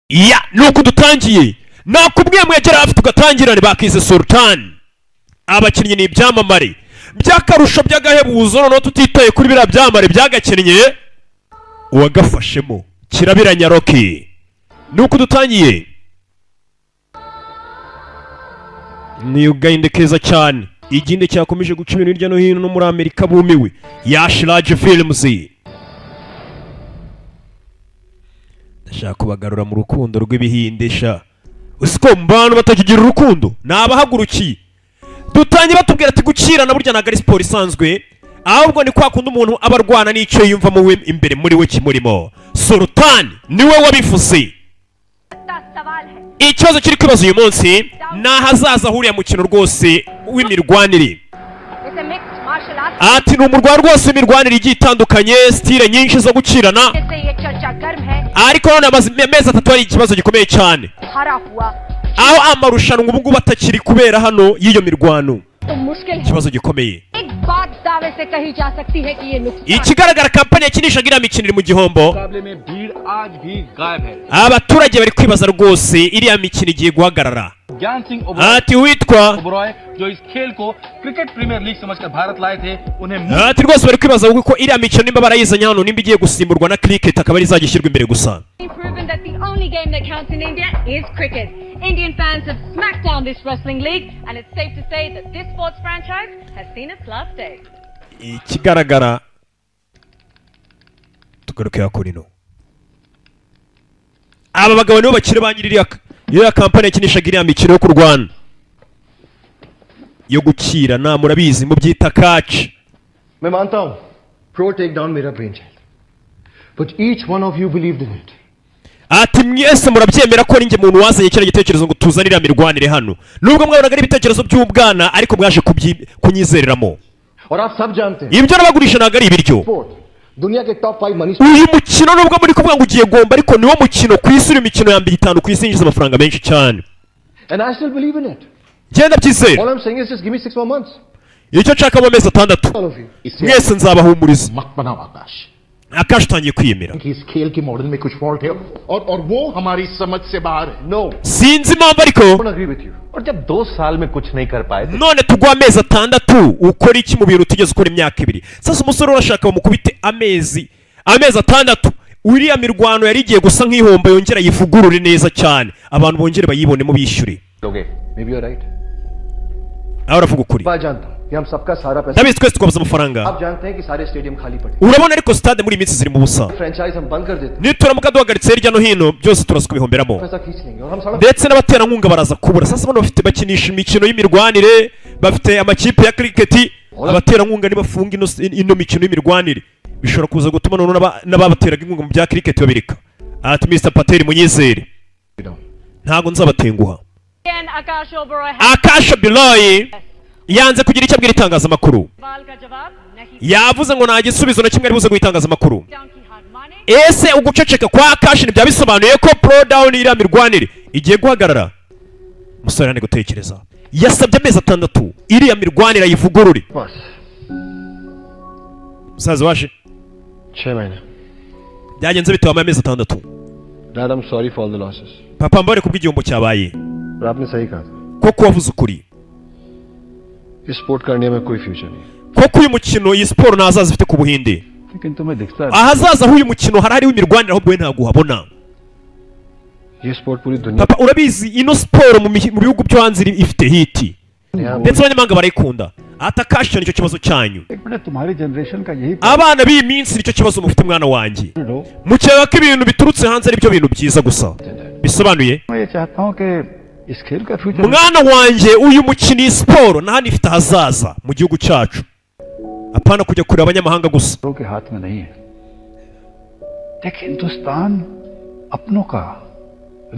ya nuko dutangiye nakubwiye mwegera hafi tugatangirane bakize Sultan abakinnyi ni ibyamamare byakarusho by'agahebuzo no tutitaye kuri bira byamamare byagakinnye uwagafashemo kirabiranya Rocky nuko dutangiye ni ugahinde keza cyane iginde cyakomeje guca ibintu hirya no hino no muri Amerika bumiwe Yashiraj Films ndashaka kubagarura mu rukundo rw'ibihindesha usiko mbano batakigira urukundo nabahagurukiye dutangiye batubwira ati gukirana burya naga ari sport isanzwe ahubwo ni kwa kundi umuntu abarwana n'icyo yumva mu imbere muri we kimurimo Sultan niwe wabifuze ikibazo kiri kwibaza uyu munsi nahazaza huriya mukino rwose w'imirwanire ati numurwa rwose w'imirwanire igiye itandukanye style nyinshi zo gukirana ariko none amezi atatu ari ikibazo gikomeye cyane aho amarushanwa ubu ngubu atakiri kubera hano y'iyo mirwano ikibazo gikomeye ikigaragara kampani yakinishaga iriya mikino iri mu gihombo abaturage bari kwibaza rwose iriya mikino igiye guhagarara ati witwa ati rwose bari kwibaza ko iriya mikino nimba barayizanye hano nimba igiye gusimburwa na cricket akaba ari izagishyirwa imbere gusa Indian fans have smacked down this wrestling league, and it's safe to say that this sports franchise has seen its last day. Ikigaragara tugaruke kuri no aba bagabo nibo bakire banyirira iriya kampani yakinishaga iriya mikino yo kurwana yo gukirana murabizi mu byita catch. मैं मानता हूं pro takedown मेरा brainchild, but each one of you believed in it. ati mwese murabyemera ko ninjye muntu wazanye kira gitekerezo ngo tuzanira mirwanire hano nubwo mwabonaga ari ibitekerezo by'ubwana ariko mwaje kunyizereramo ibyo nabagurisha naga ari ibiryo uyu mukino nubwo muri kuvuga ngo ugiye gomba ariko niwo mukino ku isi uri imikino ya mbere itanu ku isi yinjiza amafaranga menshi cyane genda byizere icyo nshaka mu mezi 6 mwese nzabahumuriza आकाश उतानिए kwiyemera इस खेल के मॉडल में कुछ फॉल्ट है और वो हमारी समझ से बाहर है नो sinzi impamvu ariko और जब 2 साल में कुछ नहीं कर पाए none tugwa amezi 6 ukora iki mu bintu utigeze ukora imyaka 2 sasa umusore urashaka bamukubite amezi 6 uriya mirwano yari igiye gusa nk'ihomba yongera yivugurure neza cyane abantu bongere bayibonemo bishyure okay maybe you're right aho ravuga ukuri हम सबका सारा पैसा ndabizi twese twabuze amafaranga आप जानते हैं कि सारे स्टेडियम खाली पड़े urabona ariko stade muri iminsi ziri mu busa franchise हम बंद कर देते nituramuka duhagaritse hirya no hino byose turasubihomberamo पैसा खींच लेंगे और हम सारा ndetse n'abaterankunga baraza kubura sasa bano bafite bakinisha imikino y'imirwanire bafite amakipe ya cricket abaterankunga nibafunga ino mikino y'imirwanire bishobora kuza gutuma none n'ababateraga inkunga mu bya cricket babireka ati Mr Patel munyizere ntago nzabatenguha Akash Oberoi yanze kugira icyo abwira itangazamakuru yavuze ngo nta gisubizo na kimwe ari buze guhitangaza amakuru ese uguceceka kwa Akash ni byabisobanuye ko pro down iriya mirwanire igiye guhagarara musore nane gutekereza yasabye amezi 6 iriya mirwanire ayivugurure musaza waje 6 महीने byagenze bitewe amezi 6 Dad, I'm sorry for all the losses. papa mbare kubw'igihombo cyabaye आपने सही कहा koko wavuze ukuri इस स्पोर्ट करने में कोई फ्यूचर नहीं koko uyu mukino iyi sport nazaza ifite ku buhinde लेकिन तुम्हें दिखता है ahazaza h'uyu mukino hari imirwanire ahubwo we ntago uhabona ये स्पोर्ट पूरी दुनिया papa urabizi ino sport mu bihugu byo hanze ifite hiti ndetse abanyamahanga barayikunda Akash nicyo kibazo cyanyu तुम्हारी जनरेशन का यही abana b'iyi minsi nicyo kibazo mufite mwana wanjye mukeba ko ibintu biturutse hanze ari byo bintu byiza gusa bisobanuye मैं ये चाहता हूं कि इस खेल का future mwana wanjye uyu mukino iyi sport nahani ifite hazaza mu gihugu cyacu apana kujya kureba abanyamahanga gusa के हाथ में नहीं है देख हिंदुस्तान अपनों का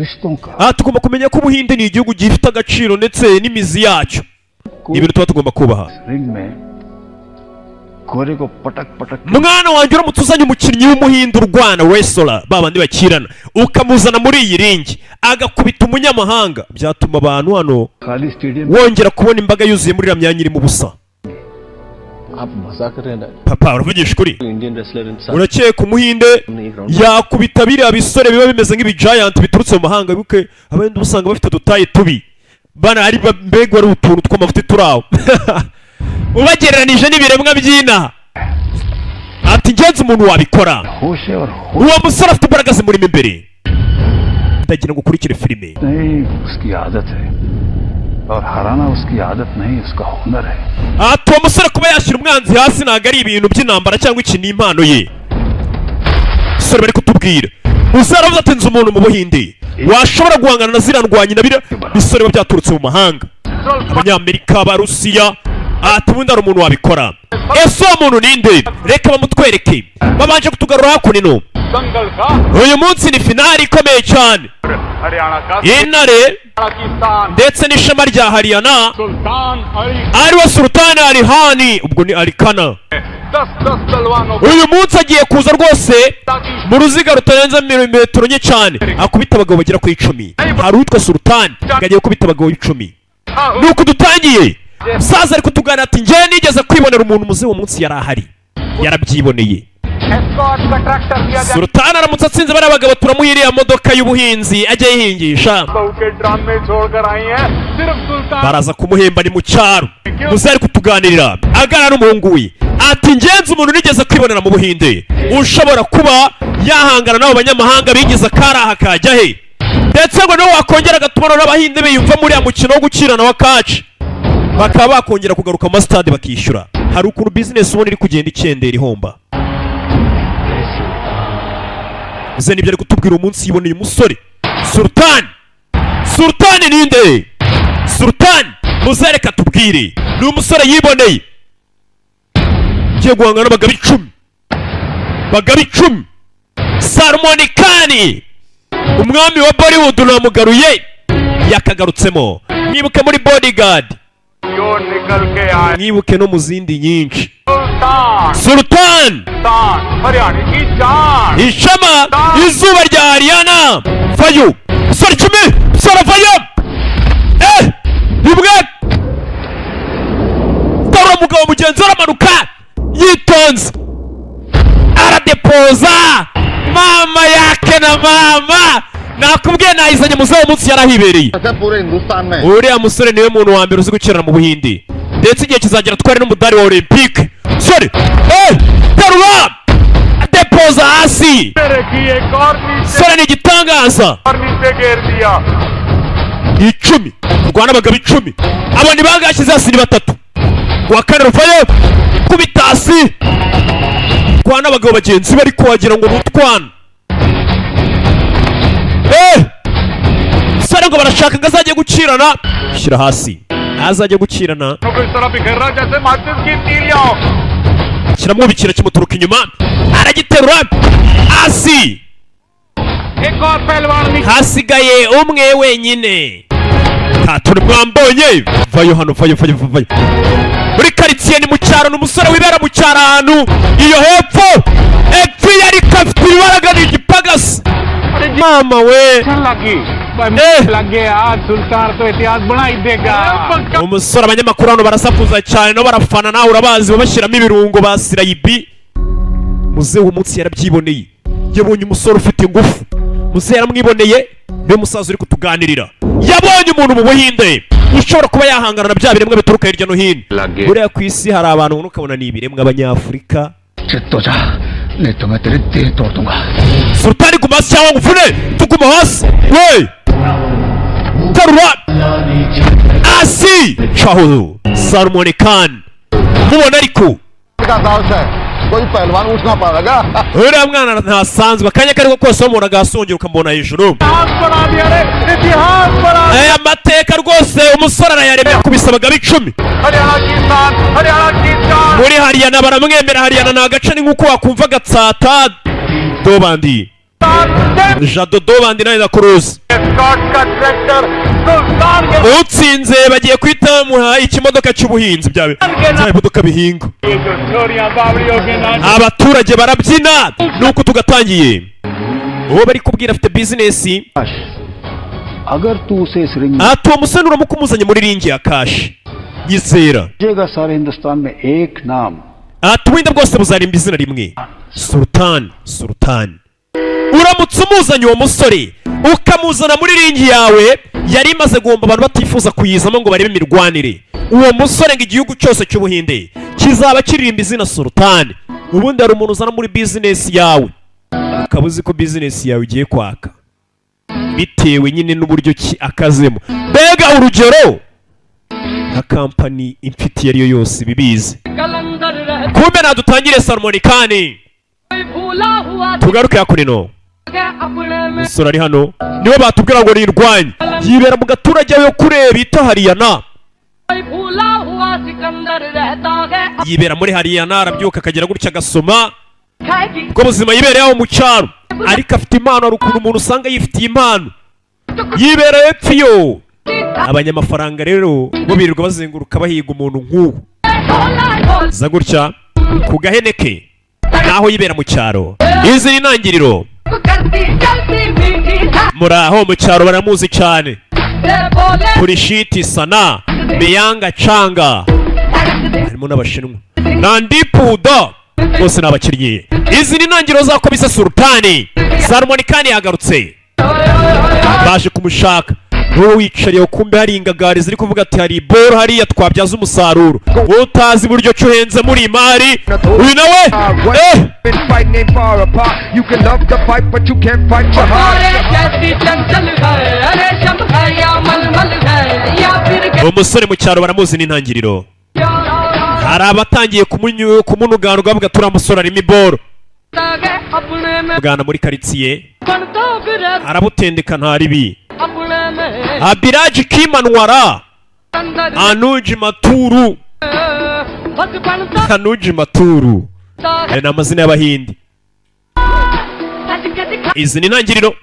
रिश्तों का tugomba kumenya ko ubuhinde ni igihugu gifite agaciro ndetse n'imizi yacyo ibintu tuba tugomba kubaha ring में गोरे को पटक पटक mwana wanjye uramutse uzanye umukinnyi w'umuhinde urwana wrestler babandi bakirana ukamuzana muri iyi ringi agakubita umunyamahanga byatuma abantu hano खाली stadium wongera kubona imbaga yuzuye muri myanya iri mu busa papa uravugisha ukuri urakeka umuhinde yakubita biriya bisore biba bimeze nk'ibijayanti biturutse mu mahanga bibuke abandi usanga bafite udutayi tubi bana ari mbega ari utuntu tw'amafuti turi aho ubagereranije n'ibiremwa by'inaha ati ngenzi umuntu wabikora uwo musore afite imbaraga zimurimo imbere ndagira ngo ukurikire filime ati uwo musore kuba yashyira umwanzi hasi ntabwo ari ibintu by'intambara cyangwa iki ni impano ye musore bari kutubwira uzaravuze ati nzi umuntu mu buhinde washobora guhangana na ziriya ndwanyi na biriya bisore biba byaturutse mu mahanga abanyamerika abarusiya ati ubundi hari umuntu wabikora ese uwo muntu ninde reka bamutwereke babanje kutugarura hakuno uyu munsi ni finali ikomeye cyane intare ndetse n'ishema rya hariyana ariwe sultani arihani ubwo ni arikana uyu munsi agiye kuza rwose mu ruziga rutarenze metero nke cyane akubita abagabo bagera kuri 10 hari uwitwa sultani agiye gukubita abagabo 10 nuko dutangiye musaza ari kutuganira ati njye nigeze kwibonera umuntu muze uwo munsi yari ahari yarabyiboneye sultani aramutse atsinze bariya bagabo turamuhiriye modoka y'ubuhinzi ajya yihingisha baraza kumuhemba ni mu cyaro muze ari kutuganirira aganira n'umuhungu we ati ngenzi umuntu nigeze kwibonera mu buhinde ushobora kuba yahangana n'abo banyamahanga bigize akaraha kajya he ndetse ngo nawe wakongera agatuma n'abahinde biyumva muri ya mukino wo gukirana wa kaci bakaba bakongera kugaruka mu masitade bakishyura hari ukuntu bizinesi ubona iri kugenda ikendera ihomba uze nibyo ari kutubwira umunsi yiboneye umusore sultani ninde sultani muzereka tubwire ni umusore yiboneye ugiye guhangana n'abagabo 10 Salman Khan umwami wa Bollywood namugaruye yakagarutsemo mwibuke muri Bodyguard mwibuke no mu zindi nyinshi Sultan ishema izuba rya Haryana Fayu sora 10 sora Fayu nibwe tara mugabo mugenzi aramanuka yitonze aradepoza mama yake na mama nakubwiye nayizanye muzeho umunsi yarahibereye uriya musore niwe muntu wa mbere uzi gukirana mu buhinde ndetse igihe kizagera twari n'umudari wa olympique sore terura depoza hasi sore ni igitangaza 10 rwana abagabo 10 abo ni bagashyize hasi ni 3 wa kane ruvayo kubita hasi rwana abagabo bagenzi bari kuwagira ngo n'utwana sore ngo barashaka ngo azajye gukirana shyira hasi azajye gukirana kiramwubikira kimuturuka inyuma aragiterura hasi hasigaye umwe wenyine turi mwambonye vayo hano vayo muri karitsiye ni mu cyaro n'umusore wibera mu cyaro ahantu iyo hepfo yari kafite ibaraga ni igipagasi mama we umusore abanyamakuru hano barasakuza cyane no barafana nawe urabazi babashyiramo ibirungo ba sirayibi muzehe umunsi yarabyiboneye yabonye umusore ufite ingufu muzehe yaramwiboneye niwe musaza uri kutuganirira yabonye umuntu mu buhinde ushobora kuba yahangana na bya biremwa bituruka hirya no hino buriya ku isi hari abantu ubona ukabona ni ibiremwa abanyafurika sultani guma hasi cyangwa ngufune tuguma hasi we terura hasi caho Salman Khan mubona ariko uriya mwana ntasanzwe akanya kariko kose umuntu agasongera ukamubona hejuru aya mateka rwose umusore arayaremeye akubise abagabo 10 muri Haryana baramwemera Haryana ni agace ni nk'uko wakumva Gatsata Dobandi Jado Dobandi nawe ndakuruzi utsinze bagiye kwita bamuha ikimodoka cy'ubuhinzi byawe imodoka bihinga abaturage barabyina nuko tugatangiye uwo bari kubwira afite bizinesi atuwo musanura mu kumuzanye muri ringi ya kashi yizera ubundi bwose buzarimba izina rimwe. Sultan uramutse umuzanye uwo musore ukamuzana muri ringi yawe yari imaze guhomba abantu batifuza kuyizamo ngo barebe imirwanire, uwo musore ngo igihugu cyose cy'ubuhinde kizaba kiririmba izina Sultan. ubundi hari umuntu uzana muri bizinesi yawe ukaba uzi ko bizinesi yawe igiye kwaka bitewe nyine n'uburyo ki akazemo. Mbega urugero nka kampani imfitiye ariyo yose bibizi. Kumbe nadutangire Salmonikani tugaruke hakunino. Umusore ari hano niwe batubwira ngo nirwanye, yibera mu gaturage yo kureba bita Haryana. Yibera muri Haryana, arabyuka akagera gutya agasoma ubwo buzima yibereye aho mu cyaro, ariko afite impano. Hari ukuntu umuntu usanga yifitiye impano yibereye pfiyo. Abanyamafaranga rero bo birirwa bazenguruka bahiga umuntu nk'uwo za gutya ku gahene ke naho yibera mu cyaro. Izi ni intangiriro. Muraho mu cyaro baramuzi cyane kuri shiti Sana, Meyanga Changa, harimo n'abashinwa Nandipuda, bose n'abakinnyi. Izi ni intangiriro za Komisa Sultani. Salmonikani yagarutse, baje kumushaka. Wowe wicariye kumbe hari ingagari ziri kuvuga ati hari boro hariya twabyaza umusaruro. Utazi buryo cyuhenze muri imari uyu nawe umusore mu cyaro baramuzi n'intangiriro. Hari abatangiye kumunuganurwa bavuga turiya musore arimo iboro. Bwana muri karitsiye arabutendeka ntaribi. Abiraji Kimanwara, Anuji Maturu. Anuji Maturu ni amazina y'Abahindi. Izi ni intangiriro.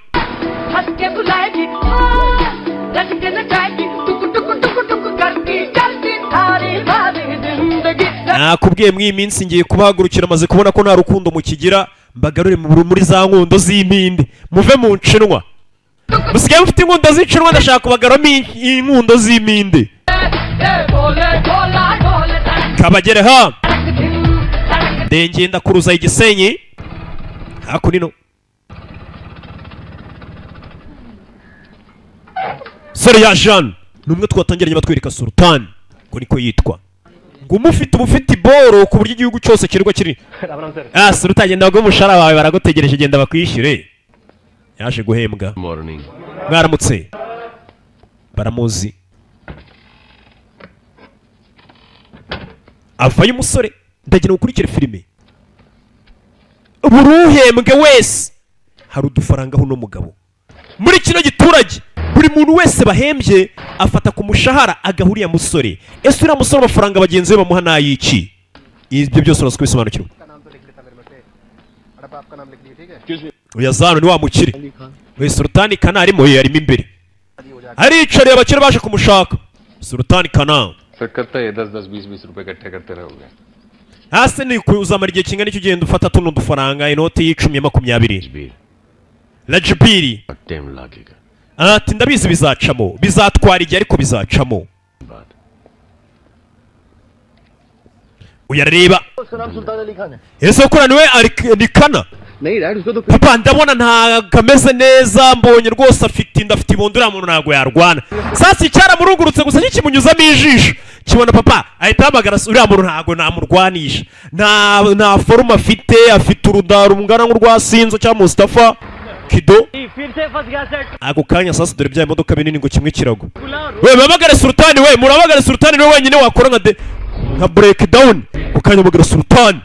Nakubwiye mw'iyi minsi ngiye kubahagurukira, maze kubona ko nta rukundo mukigira, mbagarure muri za nkundo z'impinde, muve mu nshinwa. Musigaye mufite inkundo z'inshinwa, ndashaka kubagaramo inkundo z'impinde. Kabagere ha ndengenda kuruza Igisenyi hakunino. Sore ya Jean numwe twatangiranye batwereka Sultan ko niko yitwa, ngo umufite ubufite iboro ku buryo igihugu cyose kirwa kiri. Sultan genda ngo umushara wawe baragutegereje, genda bakwishyure. Yaje guhembwa. Mwaramutse. Baramuzi. Avaye umusore ndagira ukurikire filime. Buruhembwe wese hari udufaranga huno mugabo. Muri kino giturage buri muntu wese bahembye afata ku mushahara agahuriya musore. Ese uriya musore amafaranga bagenzi be bamuha nayiki? Ibyo byose uraswe bisobanukirwa. Oya Zano ni wa mukire. We Sultani Kana arimo yarimo imbere. Aricariye abakire baje kumushaka. Sultani Kana. फिर करता है 10-10 रुपए इकट्ठे करते रहोगे. Hase ni kuzamara igihe kingana icyo ugenda ufata tuno dufaranga inoti y'icumi ya 20. Rajbiri. Time लगेगा. Ati ndabizi bizacamo, bizatwara igihe ariko bizacamo. Uyareba. Ese ko niwe ni Kana? Papa ndabona nta kameze neza, mbonye rwose afite inda, afite ibondo, uriya muntu ntabwo yarwana. Sasa icyara murungurutse gusa kimunyuzamo ijisho kibona papa ahita hamagara uriya muntu ntabwo namurwanisha, nta forume afite urudaro rungana nk'urwa Sinzo cyangwa Mustafa Kido. Ako kanya sasa dore bya imodoka binini ngo kimwe kirago. We babagare Sultani, we murabagare Sultani niwe wenyine wakora nka breakdown ukanya mugara Sultani.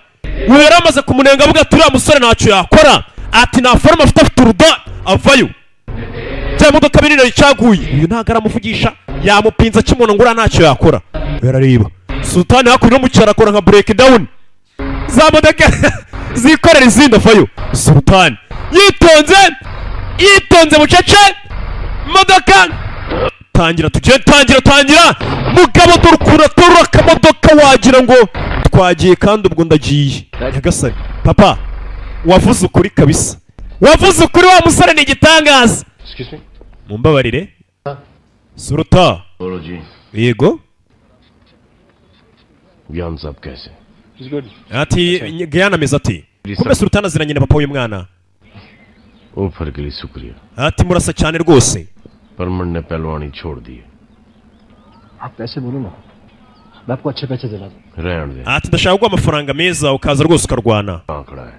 We yaramaze kumunenga avuga turiya musore ntacyo yakora, ati nta forume afite urudaro avayo. Bya modoka binini yicaguye uyu ntago aramuvugisha, yamupinza kimona ngura ntacyo yakora. Yarareba Sultani hakuno mu cyara akora nka breakdown za modoka zikorera izindi avayo. Sultani yitonze bucece modoka tangira mugabo turukura akamodoka wagira ngo twagiye kandi ubwo ndagiye. Nyagasani papa wavuze ukuri kabisa, wavuze ukuri, wa musore ni igitangaza. Mumbabarire Sultan. बोलो जी. Yego. ज्ञान साहब कैसे? ati Guyana ameze ati kumbe Sultan aziranye na papa w'uyu mwana offer के लिए शुक्रिया ati murasa cyane rwose परमन ने पहलवानी छोड़ दी आप पैसे बोलो ना मैं आपको अच्छे पैसे दिला दूं रहने दे ati ndashaka kuguha amafaranga meza ukaza rwose ukarwana आंकड़ा है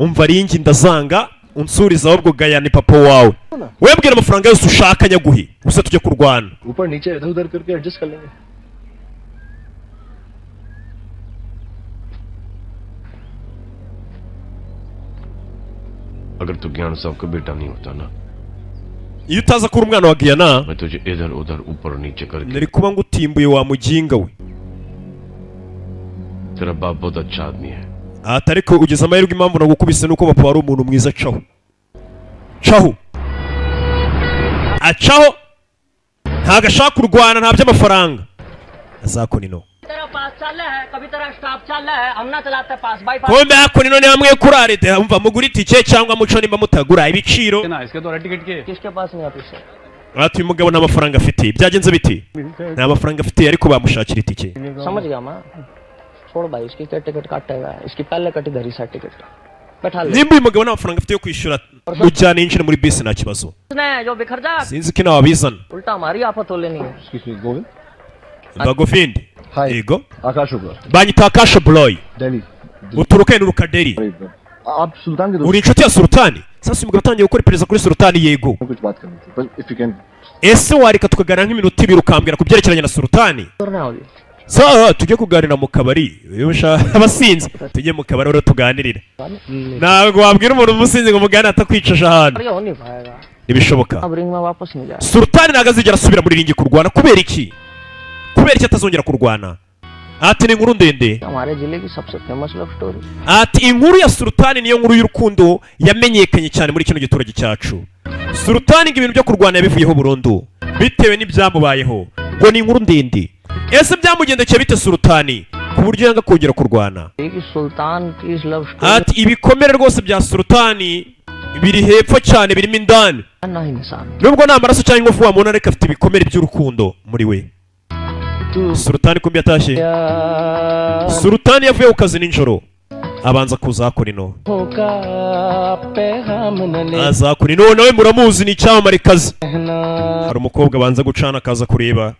umva ringi ndazanga unsuriza ahubwo Guyana ni papa wawe webwira amafaranga yose ushaka nyaguhi gusa tujye kurwana ऊपर नीचे इधर उधर करके एडजस्ट कर लेंगे अगर तू ज्ञान साहब का बेटा नहीं होता ना iyo utaza kuri umwana wa Guyana मैं तुझे इधर उधर ऊपर नीचे करके nari kuba ngutimbuye wa muginga we तेरा बाप बहुत अच्छा आदमी है ati ariko ugeze amahirwe impamvu nagukubise nuko papa wari umuntu mwiza caho caho acaho ntago ashaka kurwana nta by'amafaranga azakonino kumbe hakonino ni hamwe kuri arete umva mugura itike cyangwa muco nimba mutagura ibiciro ati uyu mugabo nta mafaranga afite byagenze biti nta mafaranga afite ariko bamushakira itike nimba uyu mugabo nta mafaranga afite yo kwishyura mujyane yinjire muri bisi nta kibazo sinzi ko inawe abizana bagofindi yego आकाश होगा banyita Akasha Bloy Delhi uturuka n'urukaderi आप सुल्तान के दोस्त uri inshuti ya Sultani sasa uyu mugabo atangiye gukora iperereza kuri Sultani yego कुछ बात करनी थी बस if you can ese wareka tukaganira nk'iminota ibiri ukambwira ku byerekeranye na Sultani sawa tujye kuganira mu kabari abasinzi tujye mu kabari rero tuganirire ntabwo wabwira umuntu umusinzi ngo muganire atakwicaje ahantu ntibishoboka Sultani ntabwo azigera asubira muri ringi kurwana kubera iki atazongera kurwana ati ni inkuru ndende ati inkuru ya Sultani niyo nkuru y'urukundo yamenyekanye cyane muri kino giturage cyacu Sultani ngo ibintu byo kurwana yabivuyeho burundu bitewe n'ibyamubayeho ngo ni inkuru ndende ese byamugendekeye bite Sultani ku buryo yanga kongera kurwana ati ibikomere rwose bya Sultani biri hepfo cyane birimo indani nubwo nta maraso cyangwa inkovu wamubona ariko afite ibikomere by'urukundo muri we Sultani kumbi yatashye Sultani yavuye ku kazi nijoro abanza kuzakorino azakorino nawe muramuzi ni icyamamare kazi hari umukobwa abanza gucana akaza kureba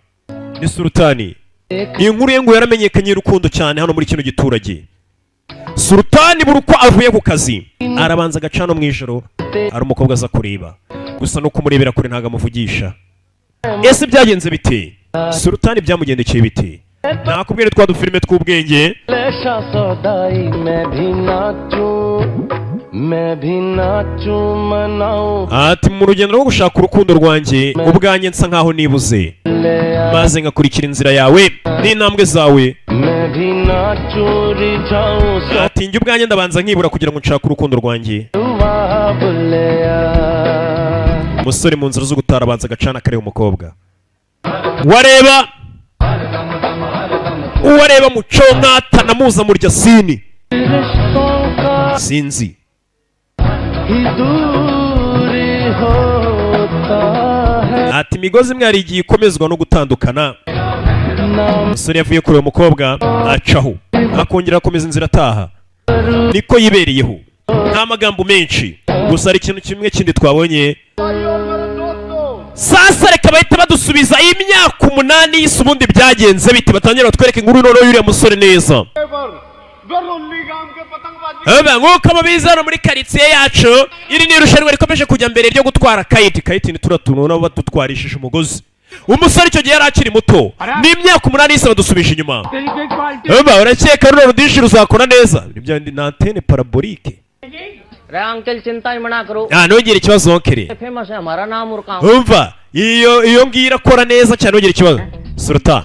ni Sultani iyi nkuru ye ngo yaramenyekanye y'urukundo cyane hano muri kino giturage Sultani buri uko avuye ku kazi arabanza agacana mu ijoro hari umukobwa aza kureba gusa no kumurebera kure ntago amuvugisha ese byagenze bite Sultani byamugendekeye bite nakubwire twa dufilime tw'ubwenge ati mu rugendo rwo gushaka urukundo rwanjye ubwanjye nsa nkaho nibuze maze ngakurikira inzira yawe n'intambwe zawe ati njye ubwanjye ndabanza nkibura kugira ngo nshake urukundo rwanjye umusore mu nzira zo gutara abanza agacana akareba umukobwa uwareba muco nkatanamuza murya sini sinzi ati imigozi imwe hari igihe ikomezwa no gutandukana umusore yavuye kure umukobwa acaho akongera akomeza inzira ataha niko yibereyeho nta magambo menshi gusa hari ikintu kimwe kindi twabonye sasa reka bahita badusubiza imyaka 8 y'isi ubundi byagenze bite batangira batwereka inkuru noneho y'uriya musore neza nk'uko ababizi hano muri karitsiye yacu iri ni irushanwa rikomeje kujya mbere ryo gutwara kayiti ni turiya tuntu nabo badutwarishije umugozi umusore icyo gihe yari akiri muto n'imyaka 8 y'isi badusubije inyuma urakeka runo rudishi ruzakora neza ibyo ni antene parabolike uncle चिंता ही मना करो ntugire ikibazo wonkere famous है हमारा नाम और काम umva iyo ngiyo irakora neza cyane ntugire ikibazo Sultan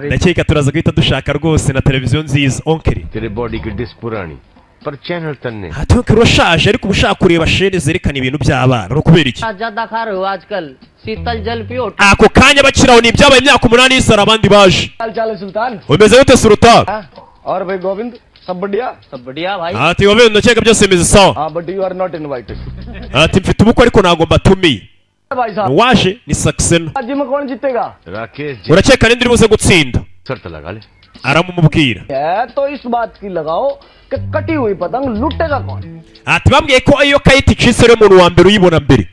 ndakeka turaza guhita dushaka rwose na televiziyo nziza onkere तेरे बॉडी की डिस्क पुरानी पर चैनल तन्ने onkere urashaje ariko uba ushaka kureba shene zerekana ibintu by'abana no kubera iki ज्यादा खा रहे हो आजकल शीतल जल पियो ako kanya bakiraho ni ibyabaye imyaka 8 y'isi hari abandi baje चल सुल्तान umeze gute Sultan और भाई गोविंद सब बढ़िया भाई ati wowe ndakeka byose bimeze sawa हां but you are not invited ati mfite ubukwe ariko ntago mbatumiye भाई साहब waje ni Saxena आज में कौन जीतेगा Rakesh urakeka ninde uri buze gutsinda शर्त लगा ले aramumubwira तो इस बात की लगाओ कि कटी हुई पतंग लुटेगा कौन? ati bambwiye ko iyo kayiti icitse rero umuntu wa mbere uyibona mbere.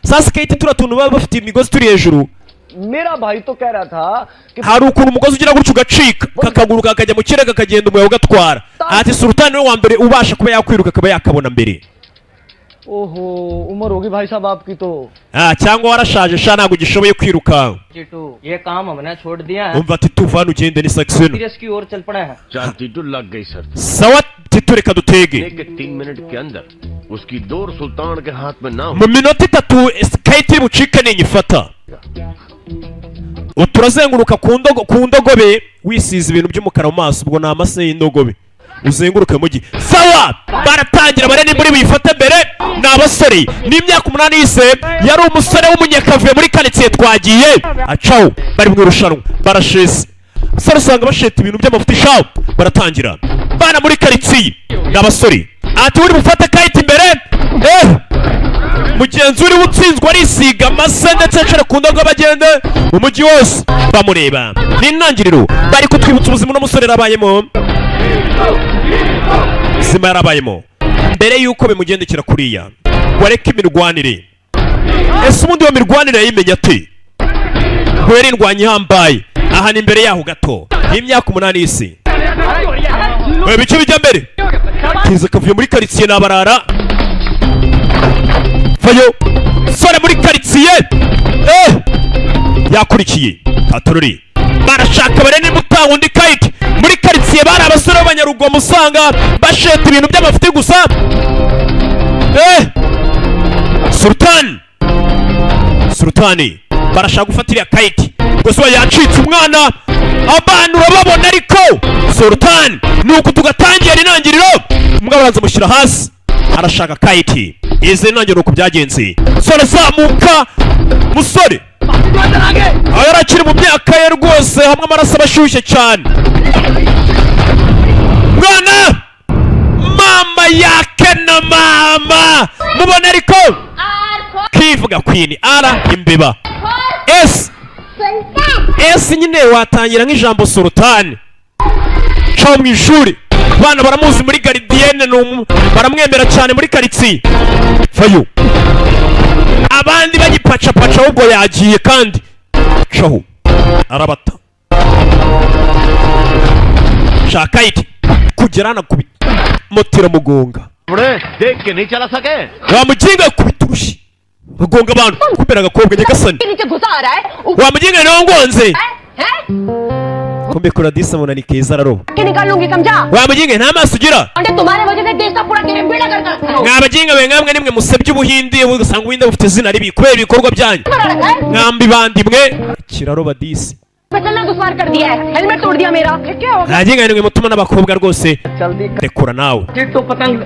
Sasa kayiti turiya tuntu baba bafite imigozi turi hejuru, मेरा भाई तो कह रहा था कि hari ukuntu umugozi ugira gutyo ugacika kakaguruka kakajya mu kirere kakagenda umuyaga ugatwara. Ati Sultan niwe wa mbere ubasha kuba yakwiruka akaba yakabona mbere. ओहो उम्र होगी भाई साहब आपकी तो cyangwa warashaje sha ntabwo ugishoboye kwiruka. Titu ये काम हमने छोड़ दिया है umva ati tuvana ugende ni saxeno. Serious की ओर चल पड़े हैं चल टीटू लग गई sir sawa titu reka dutege. के 3 मिनट के अंदर उसकी डोर सुल्तान के हाथ में ना हो mu minota itatu kayiti bucike ninyifata. Turazenguruka ku ndogobe wisize ibintu by'umukara mu maso, ubwo ni amase y'indogobe uzenguruke mugi. Sawa baratangira bare ni muri bifata mbere ni abasore n'imyaka 8 yise yari umusore w'umunyakavuye muri karitsiye twagiye acaho bari mu irushanwa barashese. Sara usanga basheta ibintu by'amafuti shawo baratangira bana muri karitsiye n'abasore ati uri bufate kayiti imbere mugenzi uri utsinzwe arisiga amase ndetse acara ku ndogo bagende mu mujyi wose bamureba. Ni intangiriro bari kutwibutsa ubuzima n'umusore yarabayemo zima yarabayemo mbere yuko bimugendekera kuriya wareka imirwanire. Ese ubundi iyo mirwanire yayimenya ate ngo yari indwanyi ihambaye? Aha ni imbere yaho gato y'imyaka 8 y'isi bice bijya mbere kiza kavuye muri karitsiye n'abarara fayo sore muri karitsiye yakurikiye atorori barashaka bare nimutanga undi kayiti muri karitsiye bari abasore b'abanyarugomo usanga basheta ibintu by'amafuti gusa. Sultani barashaka gufatira kayiti gusa yacitse umwana abantu urababona ariko Sultan nuko tugatangira intangiriro umugabo araza mushyira hasi arashaka kayiti. Izi ntangiriro uko byagenze sore zamuka musore aho yarakiri mu myaka ye rwose hamwe amaraso abashyushye cyane. Mwana mama yake na mama mubona ariko kivuga kwini ara imbeba S nyine watangira nk'ijambo Sultan cyo mu ishuri bana baramuzi muri gardienne baramwemera cyane muri karitsiye fayo abandi bagipacapaca ubwo yagiye kandi caho arabata shaka iti kugerana ku motero mugonga देख के नहीं चला सके wamuginga kubiturushi mugonga abantu kubera agakobwa nyagasani नीचे घुसा आ रहा है wamuginga niwo ngonze हैं kumbe kora disa muna ni keza raro के निकाल लूंगी समझा wamuginga nta maso ugira अंडे तुम्हारे वजह से देश का पूरा गिरे बेड़ा कर रखा है mwabaginga be ngamwe nimwe musebye ubuhindi ugasanga ubuhinde bufite izina ribi kubera ibikorwa byanyu mwambi bandimwe kiraro badisi चलना दुश्वार कर दिया है हेलमेट तोड़ दिया मेरा क्या होगा ntaginga nimwe mutuma n'abakobwa rwose जल्दी rekura nawe टीटू पतंग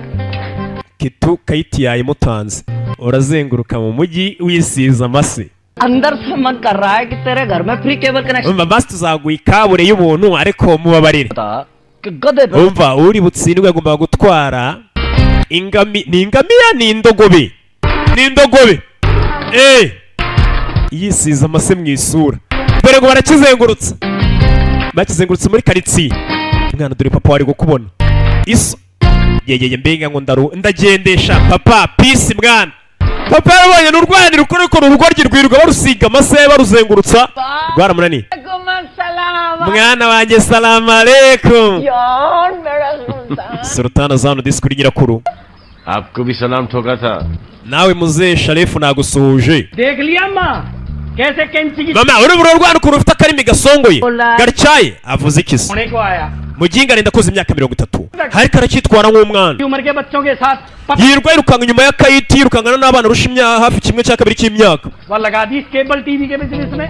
kitu kayiti yayimutanze urazenguruka mu mujyi wisiza amase. अंदर से मन कर रहा है कि तेरे घर में free cable connection umva basi tuzaguha ikabure y'ubuntu ariko mubabarire. था कि गधे पे umva uri butsindwe agomba gutwara ingamiya ni indogobe yisiza amase mu isura dore ngo barakizengurutse muri karitsiye. Mwana dore papa wari gukubona iso yeyeye mbenga ngo ndagendesha papa peace mwana papa yarabonye n'urwani rukoreko urugoryi rwirirwa barusiga amase baruzengurutsa rwaramunaniye. mwana wanjye salamu alaikum यार मेरा सुल्तान Sultan azano diskuri nyirakuru आपको भी सलाम ठोका था nawe muze Sharifu nagusuhuje. देख लिया माँ कैसे कैंची की mama uri buro rwanda ukuntu ufite akarimi gasongoye garicyaye avuze ikisi होने को आया muginga arenda koze imyaka 30 ariko aracyitwara nk'umwana उम्र के बच्चों के साथ yirwa yirukanga inyuma ya kayiti yirukangana n'abana rusha imyaka hafi kimwe cya kabiri cy'imyaka. वह लगा दी केबल टीवी के बिजनेस में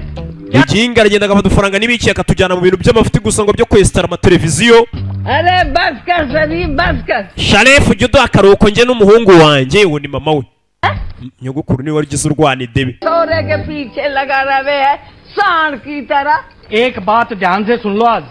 muginga aragenda agafata udufaranga n'ibiki akatujyana mu bintu by'amafuti gusa ngo byo kwesitara amateleviziyo. अरे बस कर सभी बस कर Sharifu ujya uduha akaruhuko njye n'umuhungu wanjye uwo ni mama we nyogokuru niwe wagize urwana idebe. सौरे के पीछे लगा रहे है सांड की तरह एक बात ध्यान से सुन लो आज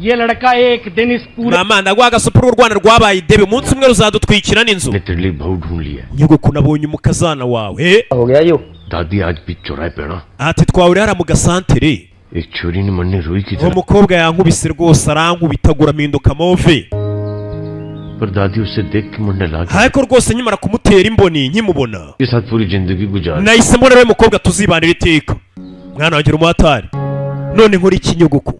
ये लड़का एक दिन इस पूरे mama ndaguha agasupuro urwana rwabaye idebe umunsi umwe ruzadutwikira n'inzu. ने तेरे लिए बहू ढूंढ लिया nyogokuru nabonye umukazana wawe हो गया यो दादी आज भी चौराहे पे ना ati twahuriye hariya mu gasantere एक छोरी ने मरने रुई की uwo तरह mukobwa yankubise rwose arankubitagura mpinduka move पर दादी उसे देख के मुंडा ला के ariko rwose nkimara kumutera imboni nkimubona के साथ पूरी जिंदगी गुजार nahise mbona we mukobwa tuzibanira iteka mwana wanjye umuhatari none nkora iki nyuguku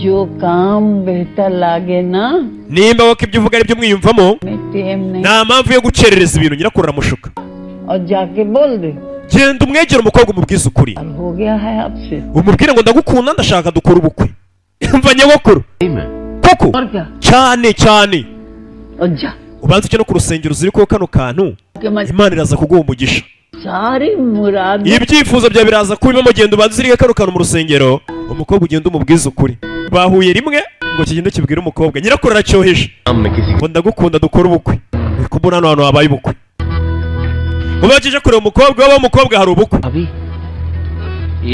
जो काम बेहतर लागे ना nimba wako ibyo uvuga ari byo mwiyumvamo मैं टेम नहीं nta mpamvu yo gucerereza ibintu nyirakuru aramushuka और जाके बोल दे genda umwegere umukobwa umubwize ukuri अब हो गया है आपसे umubwire ngo ndagukunda ndashaka dukora ubukwe mva nyogokuru मैं koko और क्या cyane cyane और जा ubanza ujye no ku rusengero uziri ko kano kantu के मैं imana iraza kuguha umugisha सारी मुराद ibyifuzo byawe biraza kubibamo genda ubanza uzirike kano kantu mu rusengero umukobwa ugenda umubwize ukuri bahuye rimwe ngo kigende kibwire umukobwa nyirakuru aracyoheje मैं किसी ngo ndagukunda dukora ubukwe kubona hano hantu habaye ubukwe ubakije kureba umukobwa waba umukobwa hari ubukwe अभी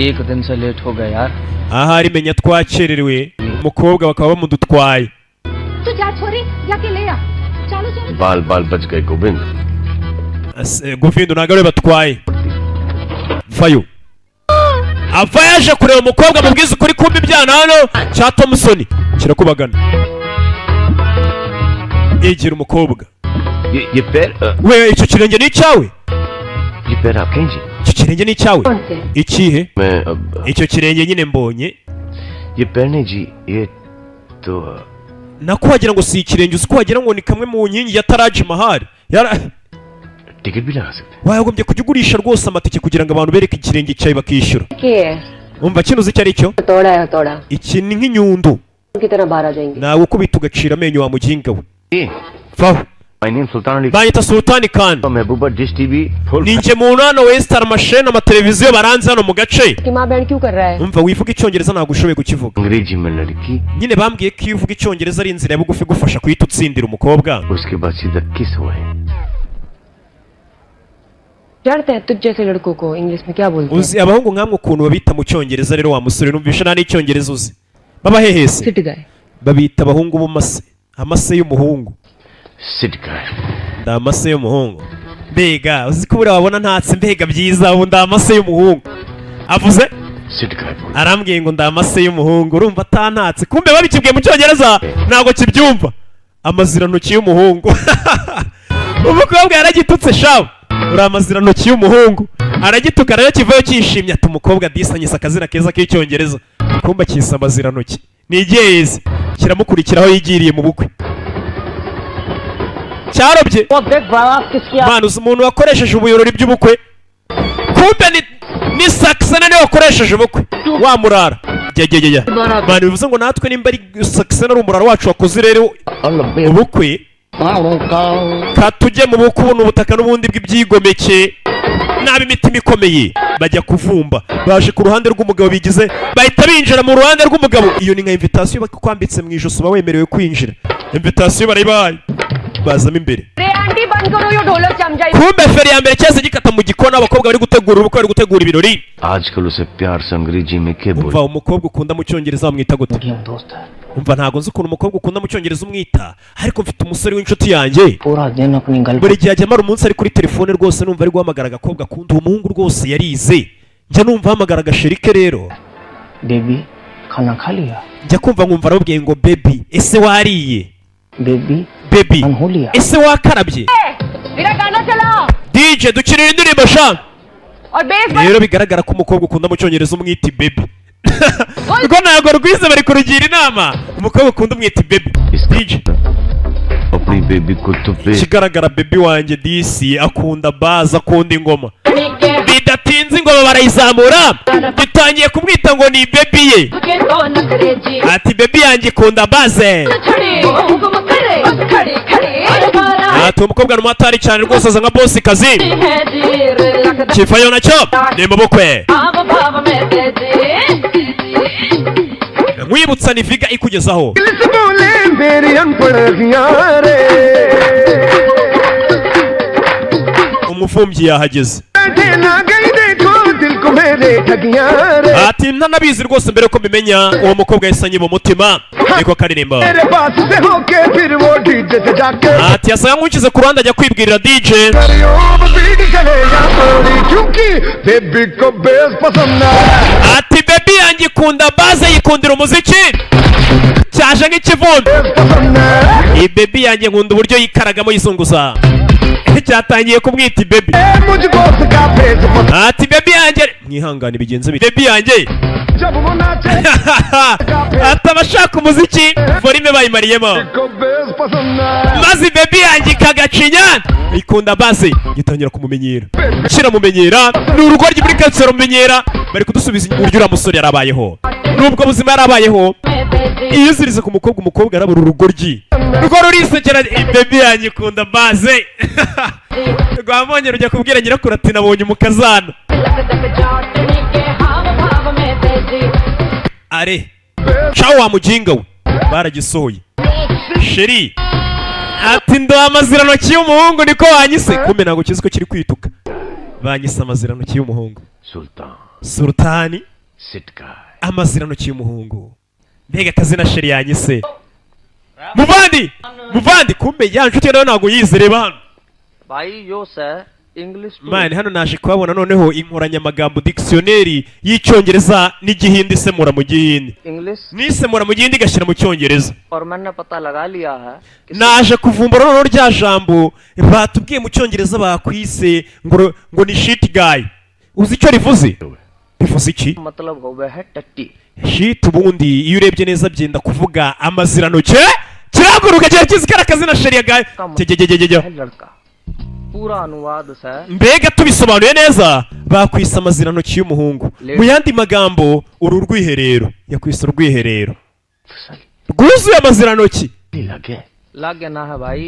एक दिन से लेट हो गया यार ahari menya twakererewe umukobwa bakaba bamudutwaye तू जा छोरी जाके ले आ चलो चलो बाल बाल बच गए Govind gufinda ntabwo ariwe batwaye vayo ava yaje kureba umukobwa mubwiza ukuri kumva ibyana hano cya tomusoni kirakubagana yegera umukobwa ये पैर we icyo kirenge ni icyawe ये पैर आपके हैं जी icyo kirenge ni icyawe ikihe मैं icyo kirenge nyine mbonye ये पैर नहीं जी ये तो nako wagira ngo si ikirenge uzi ko wagira ngo ni kamwe mu nkingi ya taraji mahari ticket भी लगा सकते हैं wagombye kujya ugurisha rwose amatike kugira ngo abantu bereke ikirenge cyawe bakishyura umva kino uzi icyo ari cyo तोड़ा है तोड़ा iki ni nk'inyundo की तरह बाहर आ जाएंगे nawe ukubita ugacira amenyo wa muginga we ये vaho my name Sultan Ali banyita sultani kandi Mehbooba dish TV full ninjye muntu hano wesitara amasheni amateleviziyo baranze hano mu gace कि माँ बहन क्यों कर रहा है umva wivuga icyongereza ntabwo ushoboye kukivuga अंग्रेजी में लड़की nyine bambwiye ko iyo uvuga icyongereza ari inzira ya bugufi igufasha guhita utsindira umukobwa उसके बाद सीधा किस हुआ है डरते हैं तुझ जैसे लड़कों को इंग्लिश में क्या बोलते हैं uzi abahungu nkamwe ukuntu babita mu cyongereza rero wa musore numvisha nta n'icyongereza uzi baba hehese सिट गए babita abahungu b'amase amase y'umuhungu सिट का nda amase y'umuhungu mbega uzi ko buriya wabona ntatse mbega byiza ubu nda amase y'umuhungu avuze सिट का arambwiye ngo nda amase y'umuhungu urumva atantatse kumbe babikibwiye mu cyongereza ntabwo kibyumva amazirantoki y'umuhungu umukobwa yaragitutse shawe uri amazirantoki y'umuhungu aragituka rero kivayo cyishimye ati umukobwa disanyise akazina keza k'icyongereza kumba kisa amazirantoki nigeze kiramukurikiraho yigiriye mu bukwe cyarobye mwana uzi umuntu wakoresheje ubuyorori by'ubukwe kumbe ni sakisena niwe wakoresheje ubukwe wamurara jya mwana bivuze ngo natwe nimba ari sakisena ari umurara wacu wakoze rero ubukwe katujye mu bukwe ubu ni ubutaka n'ubundi bw'ibyigomeke n'ab'imitima ikomeye bajya kuvumba baje ku ruhande rw'umugabo bigize bahita binjira mu ruhande rw'umugabo iyo ni nka invitasiyo bakwambitse mu ijosi uba wemerewe kwinjira invitasiyo barayibaye bazamo imbere aunty बंद करो ये ढोलक चमचाई kumbe feri ya mbere cyose gikata mu gikoni abakobwa bari gutegura ubukwe bari gutegura ibirori आजकल उसे प्यार से अंग्रेजी में क्या बोल umva umukobwa ukunda mu cyongereza bamwita gute दोस्त है umva ntabwo nzi ukuntu umukobwa ukunda mu cyongereza umwita ariko mfite umusore w'inshuti yanjye पूरा दिन अपनी buri girlfriend gihe ajya amara umunsi ari kuri telefone rwose numva ari guhamagara agakobwa akunda uwo muhungu rwose yarize njya numva ahamagara agasherike rero baby खाना खा लिया njya kumva nkumva arababwiye ngo bebi ese wariye baby bebi खाना हो लिया ese wakarabye मेरा गाना चला dj dukinira indirimbo sha और base rero bigaragara ko umukobwa ukunda mu cyongereza umwita bebi rwo ntabwo rwize bari kurugira inama umukobwa ukunda umwita bebi dj अपनी बेबी को तो पे ikigaragara bebi wanjye disi akunda baza akunda ingoma bidatinze ingoma barayizamura gitangiye kumwita ngo ni bebi ye ati bebi yanjye ikunda baze ati uwo mukobwa ni umumotari cyane rwose aza nka bosi kazi kivayo nacyo ni mu bukwe nkwibutsa ni viga ikugezaho umufumbyi yahageze ati ntanabizi rwose mbere ko mbimenya uwo mukobwa yahise anyiba umutima niko karirimba ati yasaga nk'ukize ku ruhande ajya kwibwirira dj baby को बेस पसंद है ati bebi yanjye ikunda baze yikundira umuziki cyaje nk'ikivundo पसंद है iyi bebi yanjye nkunda uburyo yikaragamo yizunguza cyatangiye kumwita bebi मुझको उसका बेस पसंद ati bebi yanjye mwihangane bigenze bite bebi yanjye जब वो नाचे ati abashaka umuziki volume bayimariyemo को बेस पसंद है maze bebi yanjye ikagacinya ikunda baze gitangira kumumenyera kiramumenyera ni urugoryi muri kanseri rumenyera bari kudusubiza uburyo uriya musore yarabayeho nubwo buzima yarabayeho iyo uzirize ku mukobwa umukobwa arabura urugoryi rwo rurisekera bebi yanjye ikunda baze rwamwonye rujya kubwira nyirakuru ati nabonye umukazana are cawo wa mujinga we baragisohoye sheri ati ndo amazirantoki y'umuhungu niko wanyise kumbe ntabwo kizi ko kiri kwituka banyise amazirantoki y'umuhungu Sultan sultani Sitka amazirantoki y'umuhungu mbega akazina sheri yanyise muvandi kumbe ya nshuti nawe ntabwo yize reba hano भाई यो sir English mani hano naje kuhabona noneho inkoranyamagambo dictionary y'icyongereza n'igihindi isemura mu gihindi English n'isemura mu gihindi igashyira mu cyongereza और मैंने पता लगा लिया है naje kuvumbura noneho rya jambo batubwiye mu cyongereza bakwise ngo ni shit guy uzi icyo rivuze bivuze iki मतलब हो गया है टट्टी shit ubundi iyo urebye neza byenda kuvuga amaziranoke kiraguruka cyari kizi kari akazina sheri ya guy है लड़का पूरा अनुवाद sir mbega tubisobanuye neza bakwise amazirantoki y'umuhungu mu yandi magambo uru rwiherero yakwise urwiherero rwuzuye amazirantoki लगे लग गया ना है भाई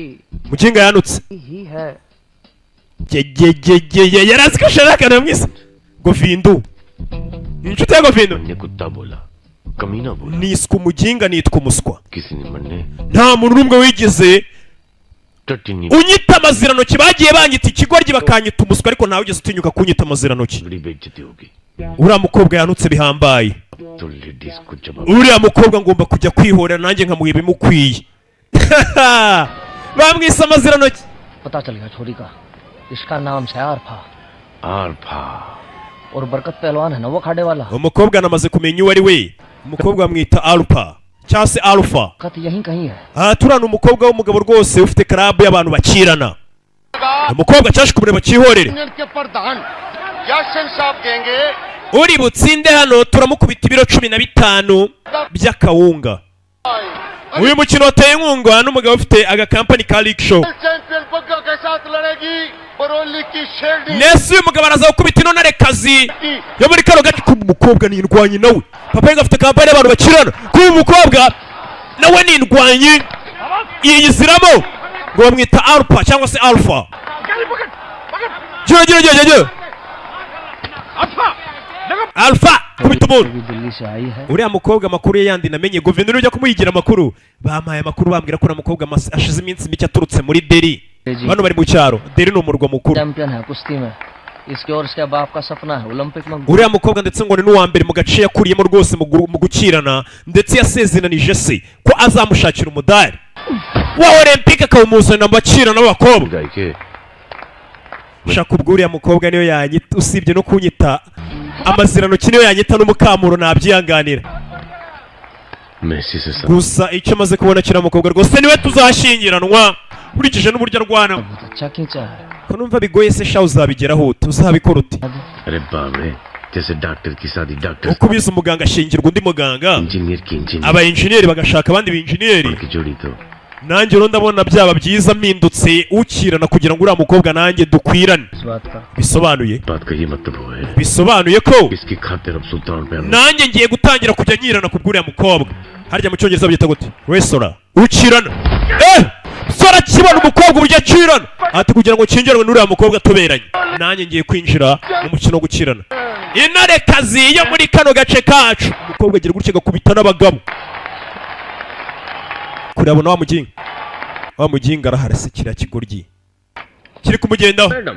mukinga yanutse ही है yarazi ko ashaka akanamwise govindu inshuti ya govindu मन्ने कुत्ता बोला कमीना बोला niswe umuginga nitwa umuswa किसी ने मन्ने nta muntu n'umwe wigeze टट्टी नहीं unyita amazirantoki bagiye banyita ikigoryi bakanyita umuswa ariko ntawe ugeze utinyuka kunyita amazirantoki बड़ी बेइज्जती होगी uriya mukobwa yanutse bihambaye तो लेडीज को जवाब uriya mukobwa ngomba kujya kwihorera nanjye nkamuha ibimukwiye bamwise amazirantoki पता चल गया छोरी का इसका नाम है आरफा आरफा और बरकत पहलवान है ना वो खाड़े वाला umukobwa namaze kumenya uwo ari we umukobwa bamwita alpha cyangwa se alpha कत यहीं कहीं है aha turana umukobwa w'umugabo rwose ufite karabu y'abantu bakirana umukobwa cyaje kumureba cyihorere के प्रधान यासिन साहब देंगे uri butsinde hano turamukubita ibiro 15 by'akawunga uyu mukino wateye inkunga n'umugabo ufite agakampani ka League Show champion Bagga के साथ लड़ेगी बरौली की शेरडी nese uyu mugabo araza gukubita inonarekazi yo muri kano gace kuba umukobwa ni indwanyi nawe papa we afite kampani y'abantu bakirana kuba umukobwa nawe ni indwanyi yiyiziramo ngo bamwita alpha cyangwa se alpha gira alpha kubita umuntu Delhi से आई है uriya mukobwa amakuru ye yandi namenye guverineri ujya kumuyigira amakuru bampaye amakuru bambwira ko uriya mukobwa ashize iminsi mike aturutse muri Delhi bano bari mu cyaro Delhi ni umurwa mukuru champion है कुश्ती में इसके और इसके बाप का सपना है ओलंपिक में uriya mukobwa ndetse ngo ni n'uwa mbere mu gace yakuriyemo rwose mu gukirana ndetse yasezeranije se ko azamushakira umudari wa olympique akawumuzanira mu bakirana b'abakobwa गाय के shaka ubwo uriya mukobwa niyo yanyita usibye no kunyita amazirantoki niyo yanyita n'umukamuro nabyihanganira मैं इसी से सब gusa icyo maze kubona kiriya mukobwa rwose niwe tuzashyingiranwa nkurikije n'uburyo arwana बहुत अच्छा खींचा है ko numva bigoye se sha uzabigeraho ute uzabikora ute अरे बाप रे जैसे डॉक्टर की शादी doctor uko ubizi umuganga ashingirwa undi muganga engineer की engineer aba engineer bagashaka abandi binjiniyeri की जोड़ी तो nanjye rero ndabona byaba byiza mpindutse ukirana kugira ngo uriya mukobwa nanjye dukwirane इस बात का bisobanuye बात का ये मतलब वो है bisobanuye ko इसकी खातिर अब सुल्तान पे nanjye ngiye gutangira kujya nyirana ku bw'uriya mukobwa harya mu cyongereza babyita gute resora ukirana sora kibona umukobwa uburyo akirana ati kugira ngo kingiranwe n'uriya mukobwa tuberanye nanjye ngiye kwinjira mu mukino wo gukirana inarekazi yo muri kano gace kacu umukobwa agira gutya agakubita n'abagabo kurabona wa muginga araharase kiriya kigoryi kiri kumugendaho madam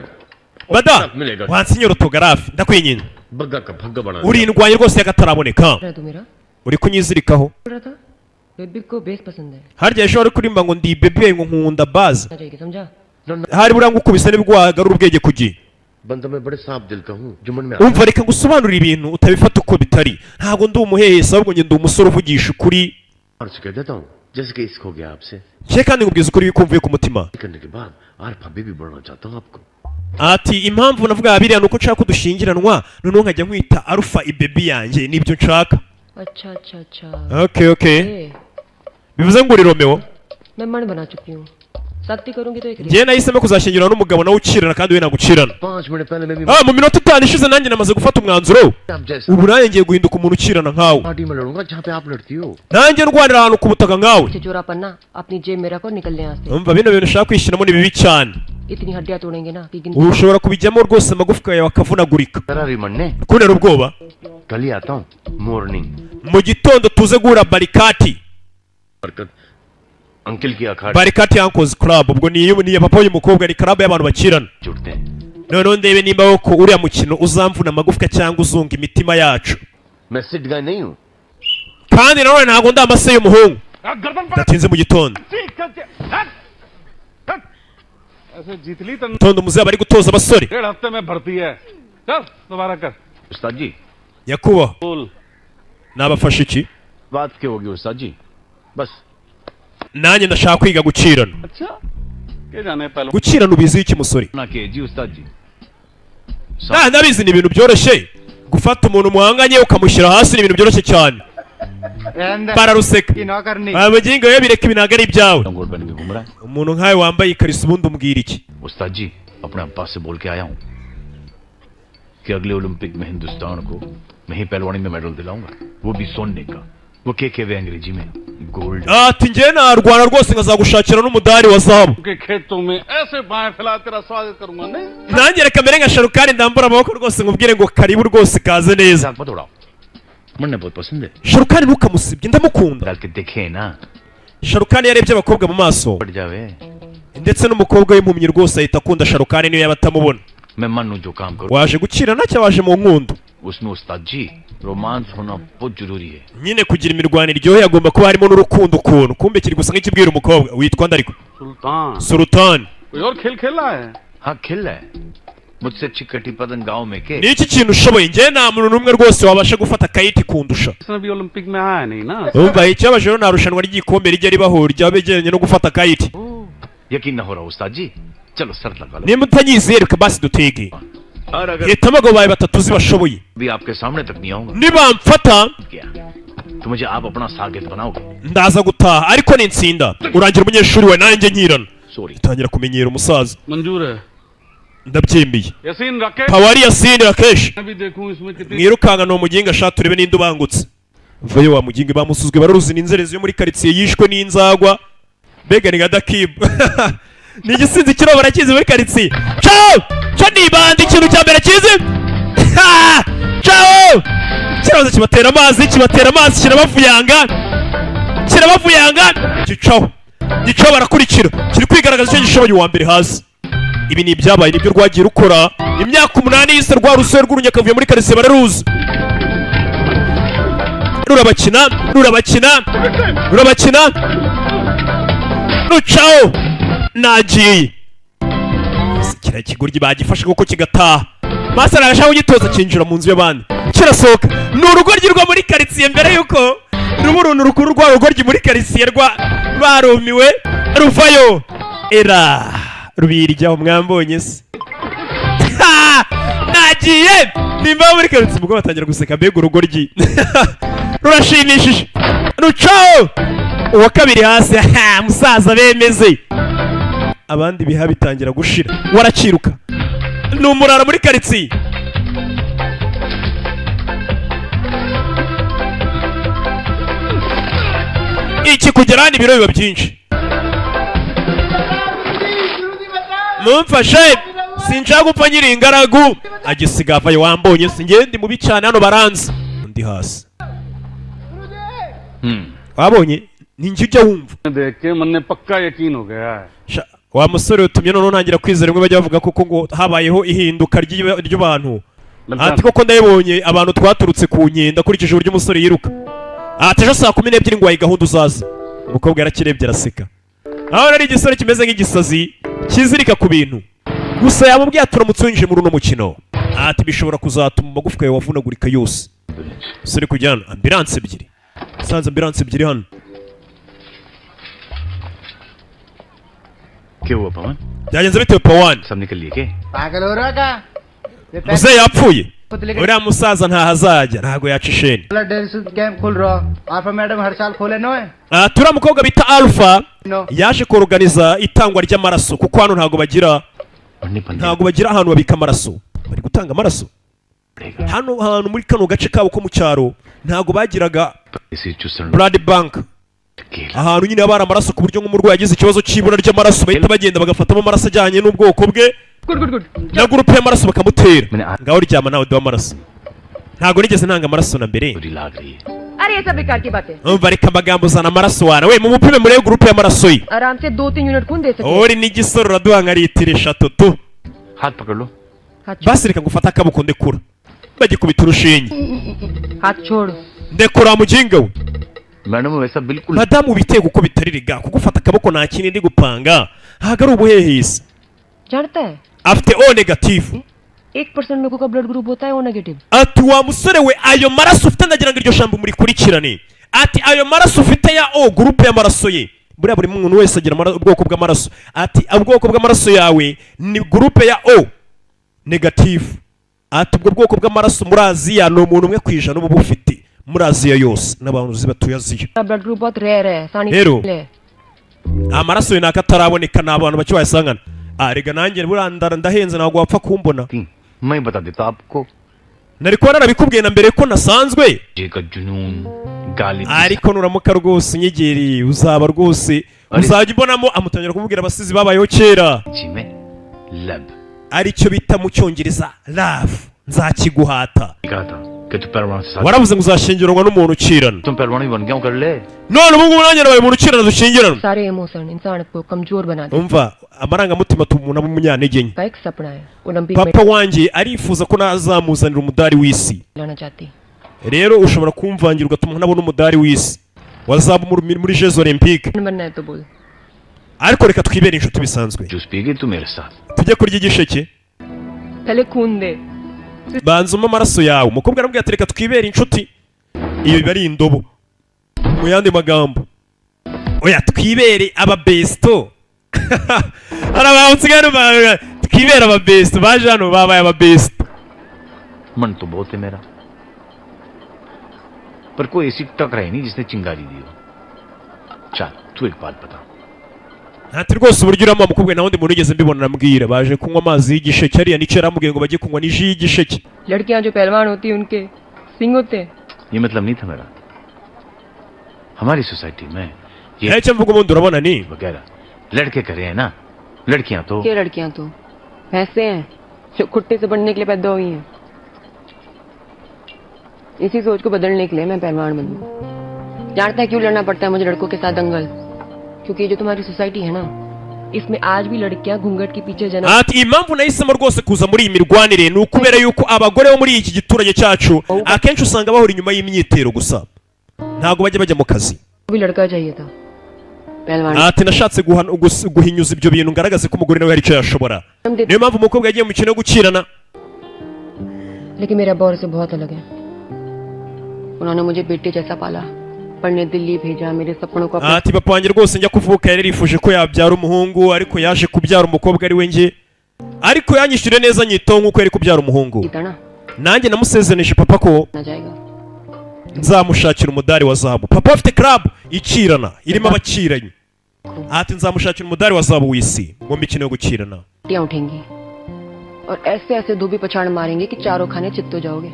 bada मिलेगा wansinyira autographe ndakwinginze Bagga का भग्गा बना uri indwanyi rwose y'akataraboneka तू मेरा uri kunyizirikaho बोल रहा था बेबी को बेस पसंद है harya ejo wari kurimba ngo ndi bebe ngo nkunda baze आ जाएगी समझा hari buriya ngukubise nibwo wagarura ubwenge ku gihe बंदा मैं बड़े साफ दिल का हूँ जो मन में umva reka ngusobanurire ibintu utabifata uko bitari ntabwo ndi umuhehesi ahubwo njye ndi umusore uvugisha ukuri अर्ज कह देता हूँ जैसे कि इश्क हो गया आपसे cye kandi nkubwiza ukuri bikumvuye ku mutima करने के बाद आर भाभी भी बढ़ना चाहता हूँ आपको ati impamvu navuga biriya nuko nshaka ko dushyingiranwa noneho nkajya nkwita Alpha ibebi yanjye nibyo nshaka अच्छा अच्छा अच्छा okay bivuze ngo uri Romeo मैं मन बना चुकी हूँ सख्ती करूंगी तो एक njye nahisemo kuzashyingirana n'umugabo nawe ukirana kandi we nagucirana 5 मिनट पहले मैं भी mu minota 5 ishize nanjye namaze gufata umwanzuro आप जैसा ubu nanjye ngiye guhinduka umuntu ukirana nkawe party में लड़ूंगा जहाँ पे आप लड़ती हो nanjye ndwanira ahantu ku butaka nkawe चोरापन ना अपनी जेब में रखो निकल यहाँ से umva bino bintu ushaka kwishyiramo ni bibi cyane इतनी हड्डियां तोड़ेंगे ना कि ubu ushobora kubijyamo rwose amagufwa yawe akavunagurika जरा रिमंडे kubera ubwoba कल ही आता हूँ morning mu gitondo tuze guhura barikati बरकत अंकल की अखाड़े barikati Uncles Club ubwo ni papa y'umukobwa ni club y'abantu bakirana जुड़ते हैं noneho ndebe nimba ko uriya mukino uzamvuna amagufwa cyangwa uzunga imitima yacu मैं सिट गाय नहीं हूँ kandi nanone ntabwo ndi amase y'umuhungu ndatinze mu gitondo ऐसे जीतली तन gitondo muzaba ari gutoza abasore 1.5 हफ्ते में भर्ती है चल दोबारा कर उस्ताद जी nyakubahwa बोल nabafasha iki बात क्या होगी उस्ताद जी बस nanjye ndashaka kwiga gukirana अच्छा के जाने पहले gukirana ubizi iki musore ना के जी उस्ताद जी ndabizi ni ibintu byoroshye gufata umuntu muhanganye ukamushyira hasi ni ibintu byoroshye cyane bararuseka abagingo yo bireka ibi ntabwo ari ibyawe लंगोट बन के घूम रहा है umuntu nkawe wambaye ikariso ubundi umbwira iki उस्ताद जी अपने अब्बा से बोल के आया हूँ कि अगले ओलंपिक में हिंदुस्तान को मैं ही पहलवानी में मेडल दिलाऊंगा वो भी सोने का वो के वे अंग्रेजी में gold ati njye narwana rwose nkazagushakira n'umudari wa zahabu के खेतों में ऐसे बाएं फैला तेरा स्वागत करूंगा नहीं nanjye reka mbere nka sharukani ndambura amaboko rwose nkubwire ngo karibu rwose kaze neza मत उड़ाओ मुन्ने बहुत पसंद है sharukani ntukamusibye ndamukunda डाल के देखे ना sharukani yarebye abakobwa mu maso पड़ जावे ndetse n'umukobwa w'impumyi rwose ahita akunda sharukani niyo yaba atamubona मैं मानू जो काम करूँ waje gukirana cyangwa waje mu nkundo उसमें उस्ताद जी रोमांस होना बहुत जरूरी है nyine kugira imirwano iryohe hagomba kuba harimo n'urukundo ukuntu kumbe kiri gusa nk'ikibwira umukobwa witwa ndariko सुल्तान sultan कोई और खेल खेला है हाँ खिल है मुझसे अच्छी कटी पतंग गाँव में के ni iki kintu ushoboye njye nta muntu n'umwe rwose wabasha gufata kayiti kundusha इसमें भी ओलंपिक में आया नहीं ना umva ikibabaje rero nta rushanwa ry'igikombe rijya ribaho ryaba begeranye no gufata kayiti यकीन न हो रहा उस्ताद जी चलो सर लगा लो nimba utanyizeye reka basi dutege और अगर hitamo abagabo bawe batatu uzi bashoboye भी आपके सामने तक नहीं आऊंगा nibamfata क्या तो मुझे आप अपना सागिद बनाओगे ndaza gutaha ariko nintsinda urangira umunyeshuri we nanjye nkirana sorry itangira kumenyera umusaza मंजूर है ndabyemeye Yasin Rakesh pawari yasini rakeshi मैं भी देखूं इसमें कितनी mwirukanka ni umuginga sha turebe ninde ubangutse vayo wa muginga bamusuzwe bararuzi n'inzerezi yo muri karitsiye yishwe n'inzagwa mbega ni gadakibu ni igisinzi kiro barakizi muri karitsiye cyo nibanda ikintu cya mbere kizi ciao kiraza kibatera amazi kirabavuyanga gicaho barakurikira kiri kwigaragaza icyo gishoboye uwa mbere hasi ibi ni ibyabaye nibyo rwagiye rukora imyaka 8 yise rwa rusore rw'urunyakavuye muri karitsiye bararuzi rurabakina rucaho nagiye kiriya kigoryi bagifashe kuko kigataha maso aragashaka kugitoza kinjira mu nzu y'abandi kirasohoka ni urugoryi rwo muri karitsiye mbere yuko ruba uruntu rukuru rwa rugoryi muri karitsiye barumiwe ruvayo era rubiryaho mwambonye se nagiye nimba muri karitsiye ubwo batangira guseka mbega urugoryi rurashimishije rucaho uwa kabiri hasi musaza bemeze abandi biha bitangira gushira waraciruka ni umurara muri karitsiye iki kugera hano ibiro biba byinshi mumfashe sinshaka gupfa nyiri ingaragu agisiga avayo wambonye singende mubi cyane hano baranze undi hasi wabonye ni njye ujya wumva देख के मन ने पक्का यकीन हो गया है wa musore utumye none ntangira kwizera rimwe bajya bavuga koko ngo habayeho ihinduka ry'abantu ati koko ndabibonye abantu twaturutse ku nkenda kurikije uburyo umusore yiruka ati ejo saa 12 ngo wayi gahunda uzaza umukobwa yarakirebye araseka aho ari igisore kimeze nk'igisazi kizirika ku bintu gusa yamubwiye ati uramutse winjiye muri uno mukino ati bishobora kuzatuma amagufwa yawe avunagurika yose. Sore kujyana ambulance ebyiri. Sanze ambulance ebyiri hano. क्या हुआ पवन? Byagenze bitewe Pawan. सब निकल लिए क्या? पागल हो रहा क्या? Muze yapfuye. Uriya musaza ntahazajya ntago yaca isheni. Dairy suit camp खुल रहा आल्फा मैडम हर साल खोले नो है Turiya mukobwa bita Alpha yaje kuorganiza itangwa ry'amaraso kuko hano ntago bagira ahantu babika amaraso. Bari gutanga amaraso. Hano hantu muri kano gace kabo ko mu cyaro ntago bagiraga blood bank. Ahantu nyine abara amaraso ku buryo nk'umurwayi yagize ikibazo cy'ibura ry'amaraso bahita bagenda bagafatamo amaraso ajyanye n'ubwoko bwe. Na groupe y'amaraso bakamutera. Ngaho ryama nawe duha amaraso. Ntago nigeze ntanga amaraso na mbere. अरे ये सब बेकार की बात है। Umva reka amagambo zana amaraso wana. We mumupime muri groupe y'amaraso ye. आराम से 2-3 यूनिट खून दे सकते हैं। Uri n'igisoro uraduha nka litiro 3 tu. हाथ पकड़ लो. Basi reka ngufata akaboko ndekura. Bagikubita urushinge. हाथ छोड़। Ndekura mujinga we. मैडम वैसा बिल्कुल Madamu bitego uko bitaririga kugufata akaboko nta kintu ndi gupanga. Ntago ari ubuhehisi. जानता है Afite O negative. 1% लोगों का ब्लड ग्रुप होता है O negative. Ati wa musore we ayo maraso ufite ndagira ngo iryo jambo murikurikirane. Ati ayo maraso ufite ya O groupe y'amaraso ye. Buriya buri muntu wese agira ubwoko bw'amaraso. Ati ubwoko bw'amaraso yawe ni groupe ya O negative. Ati ubwo bwoko bw'amaraso muri Aziya no umuntu umwe kwijana ubu bufite muri Aziya yose n'abantu zibatuye Aziya. Blood group बहुत रेयर है आसानी Rero से amaraso ye nakataraboneka n'abantu bake bayasangana. Rega nanjye burandara ndahenze ntabwo wapfa kumbona. मैं बता देता आपको Nari kuba narabikubwiye na mbere ko nasanzwe. का जुनून गाली Ariko nuramuka rwose unyegeriye uzaba rwose uzajya ubonamo amutangira kumubwira abasizi babayeho kera. में लब Aricyo bita mu cyongereza love nzakiguhata. कहा था कि तू पहलवान से Waravuze ngo uzashyingiranwa n'umuntu ukirana. तुम पहलवान बन गया कर ले None ubu ngubu nanjye nabaye umuntu ukirana dushyingirana. सारे इमोशन इंसान को कमजोर बना देते Umva amarangamutima atuma umuntu aba umunyantege nke. हैं। एक सपना है ओलंपिक में Papa wanjye arifuza ko nazamuzanira umudari w'isi. लाना चाहती। Rero ushobora kumvangira ugatuma umuntu abona umudari w'isi. Wazaba muri Jeux Olympiques. बनना है तो बोल। Ariko reka twibere inshuti bisanzwe. Juice पिएगी तू मेरे साथ Tujye kurya igisheke. पहले खून दे। Banza amaraso yawe. Umukobwa arambwira ati reka twibere inshuti. Iyo biba ari indobo. Mu yandi magambo. Oya twibere aba besto. Arabawutsigana ba twibere aba besto baje hano babaye aba besto. मन तो बहुत है मेरा पर कोई ऐसी टकरा ही नहीं जिसने चिंगारी दी हो चल तू एक बात बता Ati rwose uburyo uramo mukobwa nawe ndi muntu ugeze mbibona namubwira baje kunywa amazi y'igisheke ariya nico yaramubwiye ngo bajye kunywa n'iji y'igisheke. लड़कियां जो पहलवान होती हैं उनके सिंग होते हैं। ये मतलब नहीं था मेरा हमारी सोसाइटी में ये Icyo mvuga ubundi urabona ni वगैरह लड़के करे हैं ना लड़कियां तो क्या लड़कियां तो भैंसे हैं जो खुट्टे से बढ़ने के लिए पैदा हुई हैं। इसी सोच को बदलने के लिए मैं पहलवान बनूं। जानता है क्यों लड़ना पड़ता है मुझे लड़कों के साथ दंगल? क्योंकि ये जो तुम्हारी सोसाइटी है ना इसमें आज भी लड़कियां घूंघट के पीछे जन्म ati impamvu nahisemo rwose kuza muri iyi mirwanire ni ukubera yuko abagore bo muri iki giturage cyacu akenshi usanga bahora inyuma y'imyitero gusa ntabwo bajya bajya mu kazi. भी लड़का चाहिए था पहलवान। Ati nashatse guhinyuza ibyo bintu ngaragaze ko umugore nawe hari icyo yashobora. Niyo mpamvu umukobwa yagiye mu mikino yo gukirana. लेकिन मेरे अब्बा से बहुत अलग है। उन्होंने मुझे बेटे जैसा पाला पढ़ने दिल्ली भेजा मेरे सपनों को Ati papa wanjye rwose njya kuvuka yari yarifuje ko yabyara umuhungu ariko yaje kubyara umukobwa ari we njye. Ariko yanyishyure neza nyito nk'uko yari kubyara umuhungu. जीता ना Nanjye namusezeranije papa ko ना जाएगा। nzamushakira umudari wa zahabu. Papa afite club ikirana irimo abakiranye. Ati nzamushakira umudari wa zahabu w'isi mu mikino yo gukirana. टियां उठेंगी और ऐसे ऐसे धोबी पछाड़ मारेंगे कि चारों खाने चित्त हो जाओगे।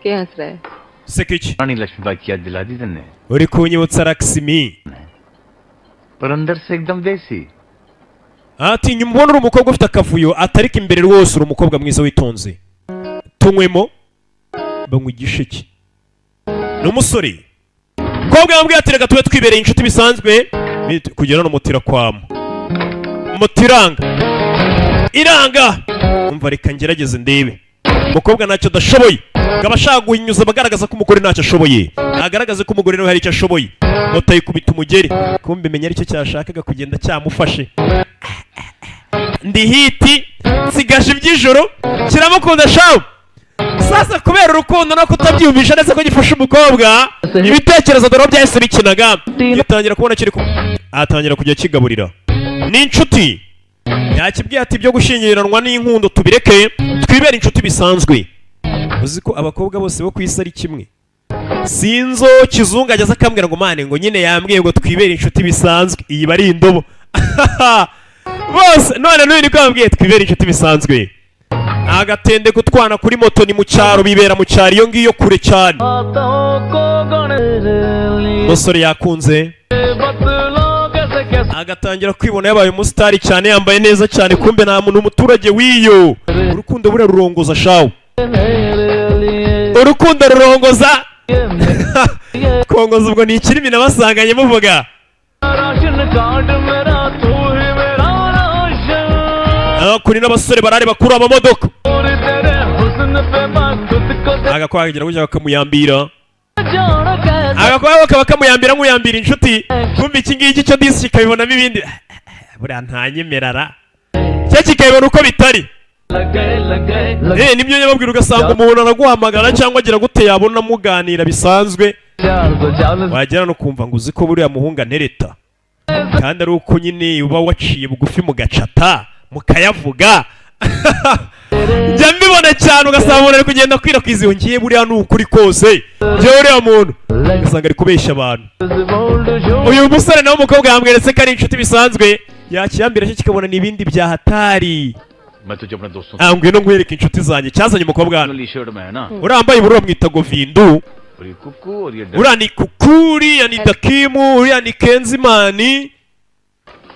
क्या हंस रहा है? Sekiki रानी लक्ष्मीबाई की याद दिला दी तुमने uri kunyibutsa Lakshmi. पर अंदर से एकदम देसी Ati nyuma ubona uri umukobwa ufite akavuyo atariko imbere rwose uri umukobwa mwiza witonze. Tunywemo banywa igisheke. N'umusore umukobwa yambwiye ati reka tube twibereye inshuti bisanzwe kugera no mutira kwamo mutiranga iranga umva reka ngerageze ndebe umukobwa ntacyo adashoboye ngaba ashaka guhinyuza abagaragaza ko umugore ntacyo ashoboye agaragaze ko umugore nawe hari icyo ashoboye moto yikubita umugeri kumbe menya aricyo cyashakaga kugenda cyamufashe ndi hiti nsigaje iby'ijoro kiramukunda shawu. Sasa kubera urukundo no kutabyumvisha ndetse ko gifasha umukobwa ibitekerezo dore byahise bikinaga gitangira kubona kiri atangira kujya kigaburira n'inshuti yakibwiye ati byo gushyingiranwa n'inkundo tubireke twibera inshuti bisanzwe. Uzi ko abakobwa bose bo ku isi ari kimwe. Sinzo kizungu ageze akambwira ngo mane ngo nyine yambwiye ngo twibera inshuti bisanzwe iyi bari indobo bose none n'uyu niko yambwiye twibera inshuti bisanzwe. Agatende gutwana kuri moto ni mu cyaro bibera mu cyaro iyo ngiyo kure cyane. Umusore yakunze agatangira kwibona yabaye umusitari cyane yambaye neza cyane kumbe nta muntu umuturage w'iyo. Urukundo buriya rurongoza shawu. Urukundo rurongoza kongoza ubwo ni ikirimi nabasanganye muvuga. Kuri n'abasore barareba kuri amamodoka agakwagira kujya bakamuyambira agakwaga bakamuyambira nk'uyambira inshuti kumva iki ngiki cyo disi kikabibonamo ibindi buriya ntanyemerara cyo kikabibona uko bitari. Nibyo nyababwira ugasanga umuntu araguhamagara cyangwa agira gute yabona muganira bisanzwe wagera no kumva ngo uzi ko buriya muhunga ntereta kandi ari uko nyine uba waciye bugufi mu gacata mukayavuga. Njya mbibona cyane ugasanga umuntu ari kugenda akwirakwiza iyo ngiye buriya ni ukuri kose njyewe uriya muntu ugasanga ari kubeshya abantu. Uyu musore nawe umukobwa yamweretse ko ari inshuti bisanzwe yakiyambira cyo kikabona n'ibindi bya hatari. Ngwino nkwereke inshuti zanjye cyazanye umukobwa hano urambaye ubururu mwita Govindu uriya ni Kukuri ya ni Dakimu uriya ni Kenzimani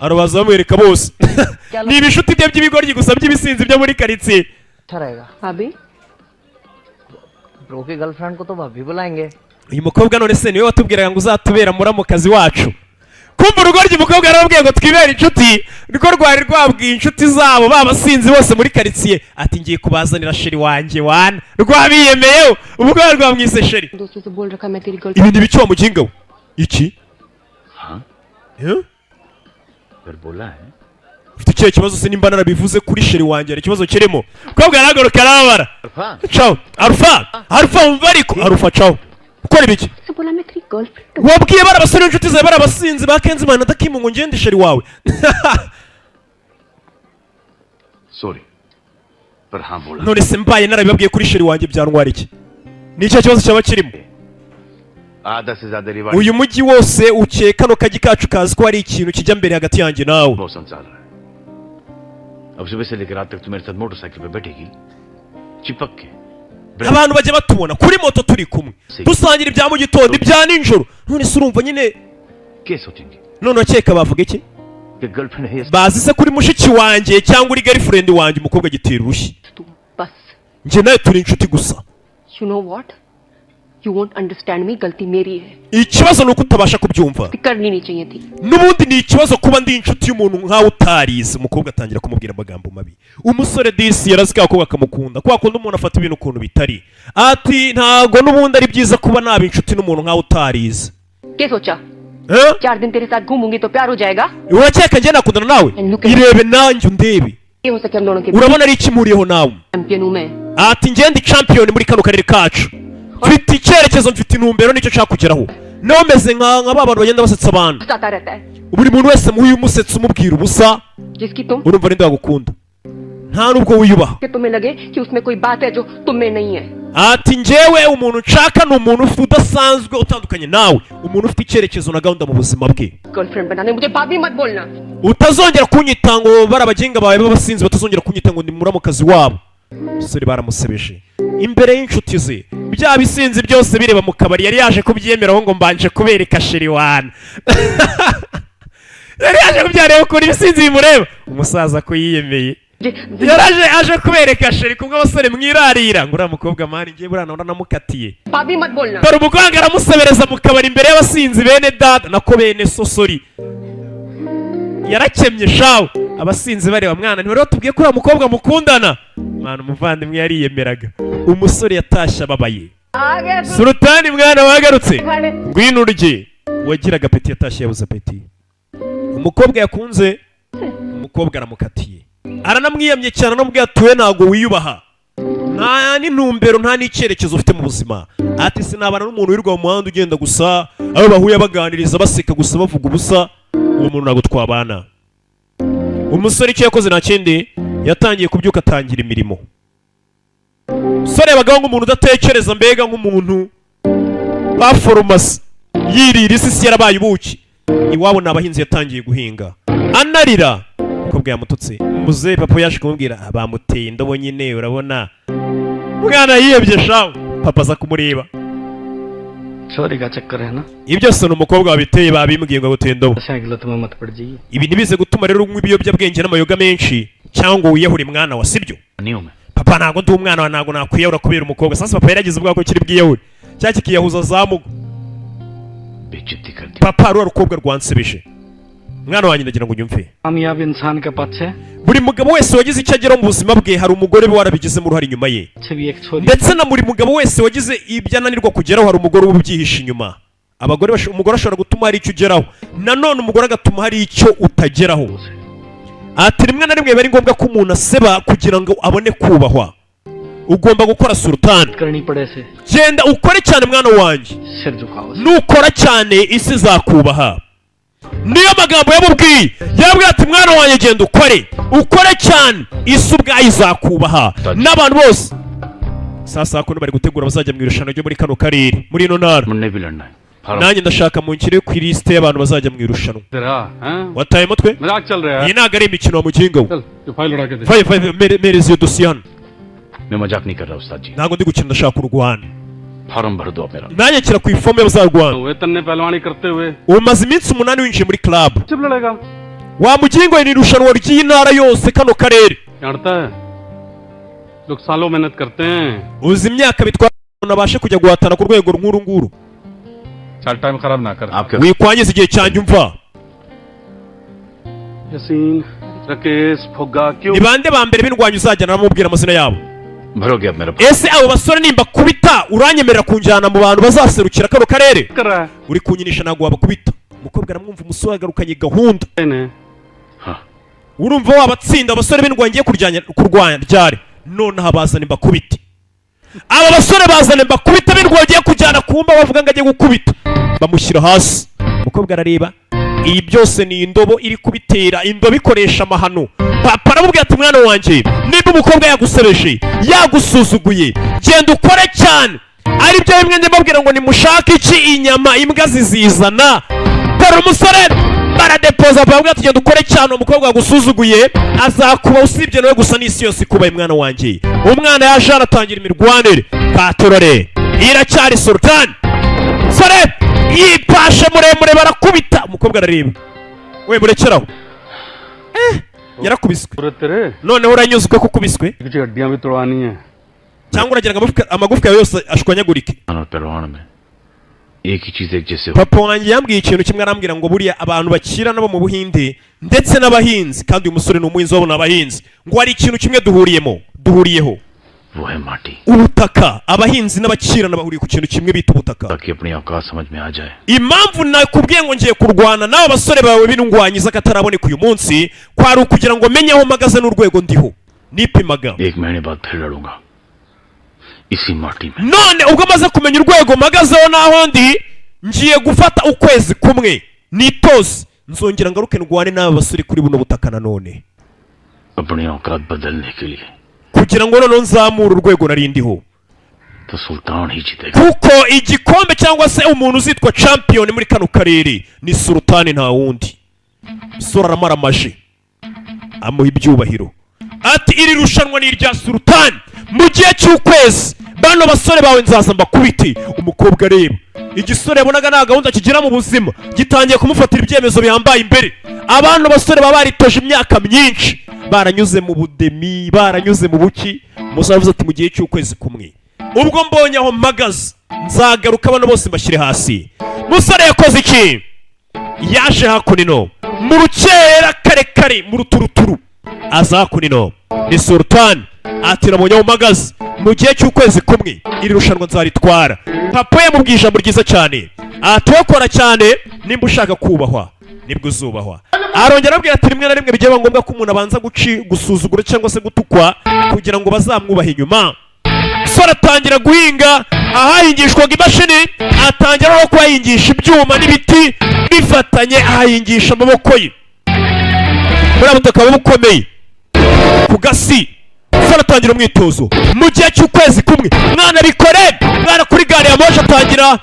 arabaza bamwereka bose ni ibishuti bye by'ibigoryi gusa by'ibisinzi byo muri karitsiye. भाभी ब्रो की गर्लफ्रेंड को तो भाभी बुलाएंगे. Uyu mukobwa none se niwe watubwiraga ngo uzatubera muramukazi wacu. Kumva urugoryi umukobwa yarabwiye ngo twibere inshuti niko rwari rwabwiye inshuti zabo babasinzi bose muri karitsiye ati ngiye kubazanira sheri wanjye wana rwabiyemeyeho ubwo rwamwise sheri. Ibi ni biki wa muginga we iki ufite ikihe kibazo se nimba narabivuze kuri sheri wanjye hari ikibazo kirimo. Mukobwa yaragaruka arabara cawo Alpha umva ariko Alpha cawo ukora ibiki wabwiye bari abasore inshuti zawe bari abasinzi ba Kenzimana na Dakimu ngo ngende sheri wawe. Sorry पर हाँ बोला none se mbaye narabibabwiye kuri sheri wanjye byantwara iki ni icyo kibazo cyaba kirimo. आधा से ज्यादा रिवाज uyu mujyi wose ukeka no kaji kacu kazi ko hari ikintu kijya mbere hagati yanjye nawe. मौसम चल रहा है अब सुबह से लेकर रात तक तू मेरे साथ मोटरसाइकिल पे बैठेगी चिपक के. Abantu bajya batubona kuri moto turi kumwe dusangira ibya mu gitondo ibya ninjoro none se urumva nyine none akeka bavuga iki bazi se kuri mushiki wanjye cyangwa uri girlfriend wanjye umukobwa gitera urushyi njye nawe turi inshuti gusa. You know what? You won't understand me. गलती मेरी है. Ikibazo nuko utabasha kubyumva. करनी नहीं चाहिए थी. Nubundi ni ikibazo kuba ndi inshuti y'umuntu nkawe utarize. Umukobwa atangira kumubwira amagambo mabi. Umusore disi yarazika akobwa akamukunda. Kwa kundi umuntu afata ibintu ukuntu bitari. Ati ntago nubundi ari byiza kuba naba inshuti n'umuntu nkawe utarize. क्या सोचा? 4 दिन तेरे साथ घूमूंगी तो प्यार हो जाएगा? Urakeka njye nakundana nawe? Irebe nanjye undebe. Urabona ari iki muriho nawe? Ati njye ndi champion muri kano karere kacu. Mfite icyerekezo mfite intumbero nicyo nshaka kugeraho. Nawe meze nka bantu bagenda basetsa abantu. Buri muntu wese muhuye umusetsa umubwira ubusa. Urumva ninde wagukunda? Nta nubwo wiyubaha. Ati njyewe umuntu nshaka ni umuntu udasanzwe utandukanye nawe. Umuntu ufite icyerekezo na gahunda mu buzima bwe. Utazongera kunyita ngo barabagenga bawe b'abasinzi batazongera kunyita ngo ndi muramukazi wabo. Umusore baramusebeje imbere y'inshuti ze bya bisinzi byose bireba mu kabari yari yaje kubyemeraho ngo mbanje kubereka sheri wana. Yari yaje kubyareba kuri bisinzi bimureba umusaza ko yiyemeye yaraje aje kubereka sheri kumwe abasore mwirarira ngo uriya mukobwa mari ngiye burana namukatiye dore umukobwa aramusebereza mu kabari imbere y'abasinzi bene dada nako bene sosori yarakemye shawo abasinzi bareba mwana ni rero tubwiye ko uriya mukobwa mukundana mwana umuvandimwe yariyemeraga umusore yatashye ababaye Sultani mwana wagarutse ngwino urye wagiraga peti yatashye yabuze peti umukobwa yakunze umukobwa aramukatiye aranamwiyamye cyane anamubwira ati we ntabwo wiyubaha nta n'intumbero nta n'icyerekezo ufite mu buzima ati sinabana n'umuntu wirirwa mu muhanda ugenda gusa aho bahuye baganiriza baseka gusa bavuga ubusa uwo muntu ntabwo twabana. Umusore icyo yakoze nta kindi yatangiye kubyuka atangira imirimo. Umusore yabagaho nk'umuntu udatekereza mbega nk'umuntu ba farumasi yirira isi yarabaye ubuki. Iwabo ni abahinzi yatangiye guhinga anarira umukobwa yamututse. Muzehe papa yaje kumubwira bamuteye indobo nyine urabona mwana yiyebye shaho. Papa aza kumureba चोरी का चक्कर है ना ibyo se n'umukobwa wabiteye babimbwiye ngo guteye indobo. तुम्हें मत पड़ जाइए Ibi ntibize gutuma rero unywa ibiyobyabwenge n'amayoga menshi cyangwa wiyahure mwana wa sibyo. Papa ntago ndi umwana wa ntago nakwiyahura kubera umukobwa. Sasa papa yaragize ubwako kiri bwiyahure cyaki kiyahuza zamugo. Papa ruwa rukobwa rwansebeje mwana wanjye ndagira ngo nyumve. कामयाब इंसान के पीछे Buri mugabo wese wagize icyo ageraho mu buzima bwe hari umugore we warabigizemo uruhare inyuma ye. Ndetse na buri mugabo wese wagize ibyo ananirwa kugeraho hari umugore uba ubyihishe inyuma. Umugore ashobora gutuma hari icyo ugeraho nanone umugore agatuma hari icyo utageraho. Ati rimwe na rimwe bari ngombwa ko umuntu aseba kugira ngo abone kubahwa. Ugomba gukora sultan. Genda ukore cyane mwana wanjye. Nukora cyane isi zakubaha. Niyo magambo yamubwiye yabwiye ati mwana wanjye genda ukore cyane isi ubwayo izakubaha n'abantu bose. Sasa ko bari gutegura bazajya mu irushanwa ryo muri kano karere muri ino ntara. Nanjye ndashaka mu nkire ku liste y'abantu bazajya mu irushanwa. Wataye mutwe? Iyi ntago ari imikino wa muginga we. Mereza iyo dosiye hano. Ntabwo ndi gukina ndashaka urwana. Nanjye kira ku ifomu y'abazarwana. Umaze iminsi 8 winjiye muri club. Wa mugingo we ni irushanwa ry'intara yose kano karere. Uzi imyaka bitwara nabashe kujya guhatana ku rwego nkuru nguru. Wikwangiza igihe cyanjye umva. Ni bande ba mbere b'indwanyi uzajyana namubwira amazina yabo. Ese abo basore nimba kubita uranyemerera kunjyana mu bantu bazaserukira kano karere? Uri kunyinisha ntabwo wabakubita. Umukobwa aramwumva umusore agarukanye gahunda. Urumva wabatsinda abasore b'indwanyi ngiye kurwanya ryari none habazana mbakubita. Aba basore bazana mbakubita b'indwanyi ngiye kujyana kumba bavuga ngo agiye gukubita bamushyira hasi. Umukobwa arareba iyi byose ni indobo iri kubitera indobo ikoresha amahano. Papa aramubwira ati mwana wanjye niba umukobwa yagusebeje yagusuzuguye genda ukore cyane ari byo bimwe ndababwira ngo nimushake iki inyama imbwa zizizana. Dore umusore baradepoza bavuga ati genda ukore cyane umukobwa yagusuzuguye azakuba usibye nawe gusa n'isi yose kubaye mwana wanjye. Umwana yaje aratangira imirwanire katorore iracyari sultan sore yipashe muremure barakubita. Umukobwa arareba we murekeraho yarakubiswe noneho uranyuzwe ko kubiswe cyangwa uragira ngo amagufwa yawe yose ashwanyagurike. Papa wanjye yambwiye ikintu kimwe arambwira ngo buriya abantu bakira nabo mu Buhinde ndetse n'abahinzi kandi uyu musore ni umuhinzi wabo n'abahinzi ngo hari ikintu kimwe duhuriyeho ubutaka. Abahinzi n'abakira n'abahuriye ku kintu kimwe bita ubutaka. Impamvu nakubwiye ngo ngiye kurwana n'abo basore bawe b'indwanyi z'akataraboneka uyu munsi kwari ukugira ngo menye aho mpagaze n'urwego ndiho nipimaga. None ubwo maze kumenya urwego mpagazeho n'aho ndi ngiye gufata ukwezi kumwe nitoze nzongera ngaruke ndwane n'aba basore kuri buno butaka nanone kugira ngo noneho nzamure urwego narindiho. Kuko igikombe cyangwa se umuntu uzitwa champion muri kano karere ni sultani nta wundi. Sora aramara amaje amuha ibyubahiro ati iri rushanwa ni irya sultani mu gihe cy'ukwezi bano basore bawe nzaza mbakubite. Umukobwa areba igisore yabonaga nta gahunda kigira mu buzima gitangiye kumufatira ibyemezo bihambaye imbere. Abantu basore baba baritoje imyaka myinshi baranyuze mu budemi baranyuze mu buki. Umusore avuze ati mu gihe cy'ukwezi kumwe ubwo mbonye aho mpagaze nzagaruka abantu bose mbashyire hasi. Musore yakoze iki? Yaje hakunino mu rukera kare mu ruturuturu aza hakunino ni sultan ati nabonye aho mpagaze mu gihe cy'ukwezi kumwe iri rushanwa nzaritwara. Papa yamubwiye ijambo ryiza cyane ati wakora cyane nimba ushaka kubahwa nibwo uzubahwa. arongera abwira ati rimwe na rimwe bijya ngombwa ko umuntu abanza gusuzugura cyangwa se gutukwa kugira ngo bazamwubahe inyuma. Sora atangira guhinga ahahingishwaga imashini, atangira no kuhahingisha ibyuma n'ibiti bifatanye, ahahingisha amaboko ye muri butaka bukomeye ku gasi. Sora atangira umwitozo mu gihe cy'ukwezi kumwe. Mwana bikore, mwana kuri gare ya moshi atangira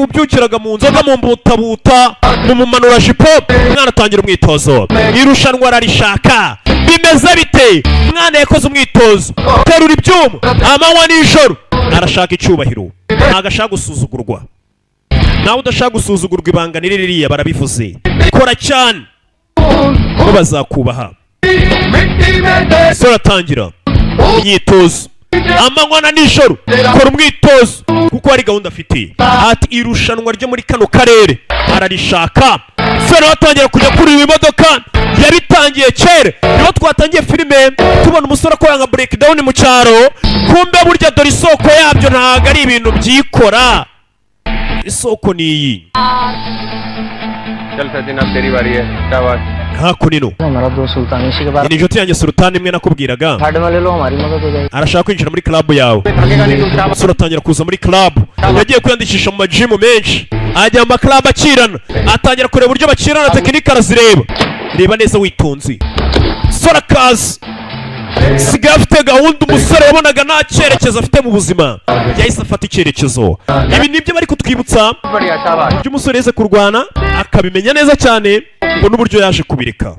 ubyukiraga mu nzoga mu mbutabuta mu mumanura jipo. Mwana atangira umwitozo, irushanwa ararishaka. Bimeze bite? Mwana yakoze umwitozo, terura ibyuma amanywa n'ijoro, arashaka icyubahiro, ntago ashaka gusuzugurwa. Nawe udashaka gusuzugurwa ibanga ni ririya barabivuze, kora cyane ko bazakubaha. Sora atangira imyitozo amanywa na nijoro, kora umwitozo kuko hari gahunda afite. Ati irushanwa ryo muri kano karere ararishaka. Sora atangira kujya kuri iyi modoka, yabitangiye kera. Niho twatangiye filime tubona umusore akora nka breakdown mu cyaro, kumbe burya dore isoko yabyo ntago ari ibintu byikora. Isoko ni iyi. चल सचिन अब तेरी बारी है क्या बात hakuno हमारा दोस्त सुल्तान इसी के बाद ni inshuti yanjye Sultan imwe nakubwiraga third वाले लो हमारी मदद हो जाएगी. arashaka kwinjira muri club yawe. Sora atangira kuza muri club, yagiye kwiyandikisha mu majimu menshi, ajya mu club akirana, atangira kureba uburyo bakirana, tekinike arazireba. Reba neza witonze. Sora kazi sigaye afite gahunda. Umusore wabonaga nta cyerekezo afite mu buzima yahise afata icyerekezo. Ibi nibyo bari kutwibutsa ibyo umusore yeze kurwana akabimenya neza cyane, ngo n'uburyo yaje kubireka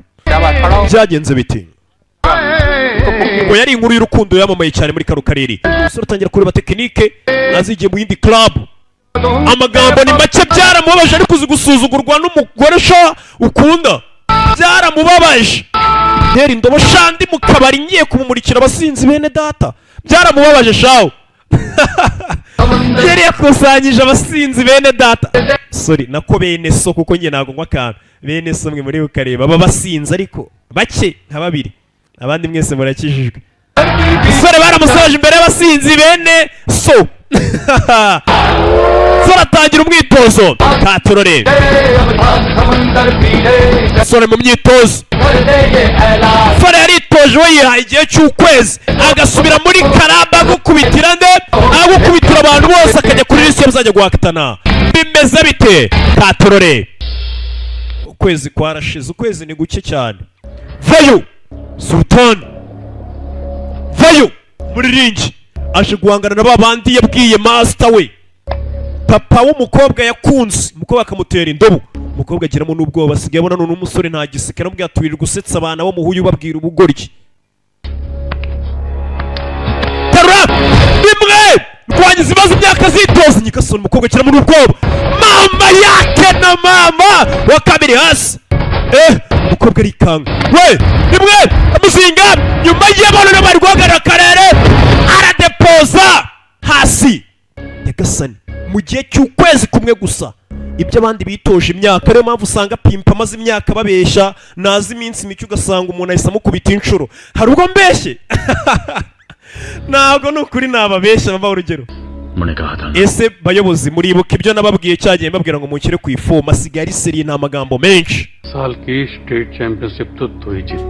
byagenze biti. Ngo yari inkuru y'urukundo yamamaye cyane muri kano karere. Umusore atangira kureba tekinike, azigiye mu yindi club. Amagambo ni make, byaramubabaje ariko uzi gusuzugurwa n'umugore sha ukunda, byaramubabaje. Deri indobo shandi mu kabari ngiye kumumurikira abasinzi bene data, byaramubabaje shawo. Yari yakusanyije abasinzi bene data, sorry nako bene so, kuko njye nago nkwa kantu bene so mwe muri ukareba aba basinzi ariko bake nka babiri, abandi mwese murakijijwe. Sore baramusaje imbere y'abasinzi bene so. Sora atangira umwitozo katurore. Sora mu myitozo, Sora yaritoje we yihaye igihe cy'ukwezi, agasubira muri karamba gukubitira nde, agukubitira abantu bose, akajya kuri lisi bazajya guhakitana. Bimeze bite katurore? Ukwezi kwarashize, ukwezi ni guke cyane. Vayo Sultan, vayo muri ringi, aje guhangana na babandi yabwiye master we. Papa w'umukobwa yakunze, umukobwa akamutera indobo, umukobwa agiramo n'ubwoba, asigaye abona none umusore nta giseke, aramubwira aturirwa gusetsa abana bo muhuye ubabwira ubugoryi. Tarura bimwe rwangiza ibibazo imyaka zitoza, nyikasona umukobwa agiramo n'ubwoba, mama yake na mama wa kabiri hasi. Umukobwa arikanga, we bimwe amuzinga nyuma y'abantu bari guhagarara akarere, aradepoza hasi. Nyagasani mu gihe cy'ukwezi kumwe gusa, ibyo abandi bitoje imyaka. Ariyo mpamvu usanga pimpa amaze imyaka babesha, nazi iminsi mike ugasanga umuntu ahise amukubita inshuro. Hari ubwo mbeshye? Ntabwo ni ukuri nababeshya baba urugero. Ese bayobozi muribuka ibyo nababwiye cyagiye mbabwira ngo mukire ku ifoma, asigaye ari seri nta magambo menshi.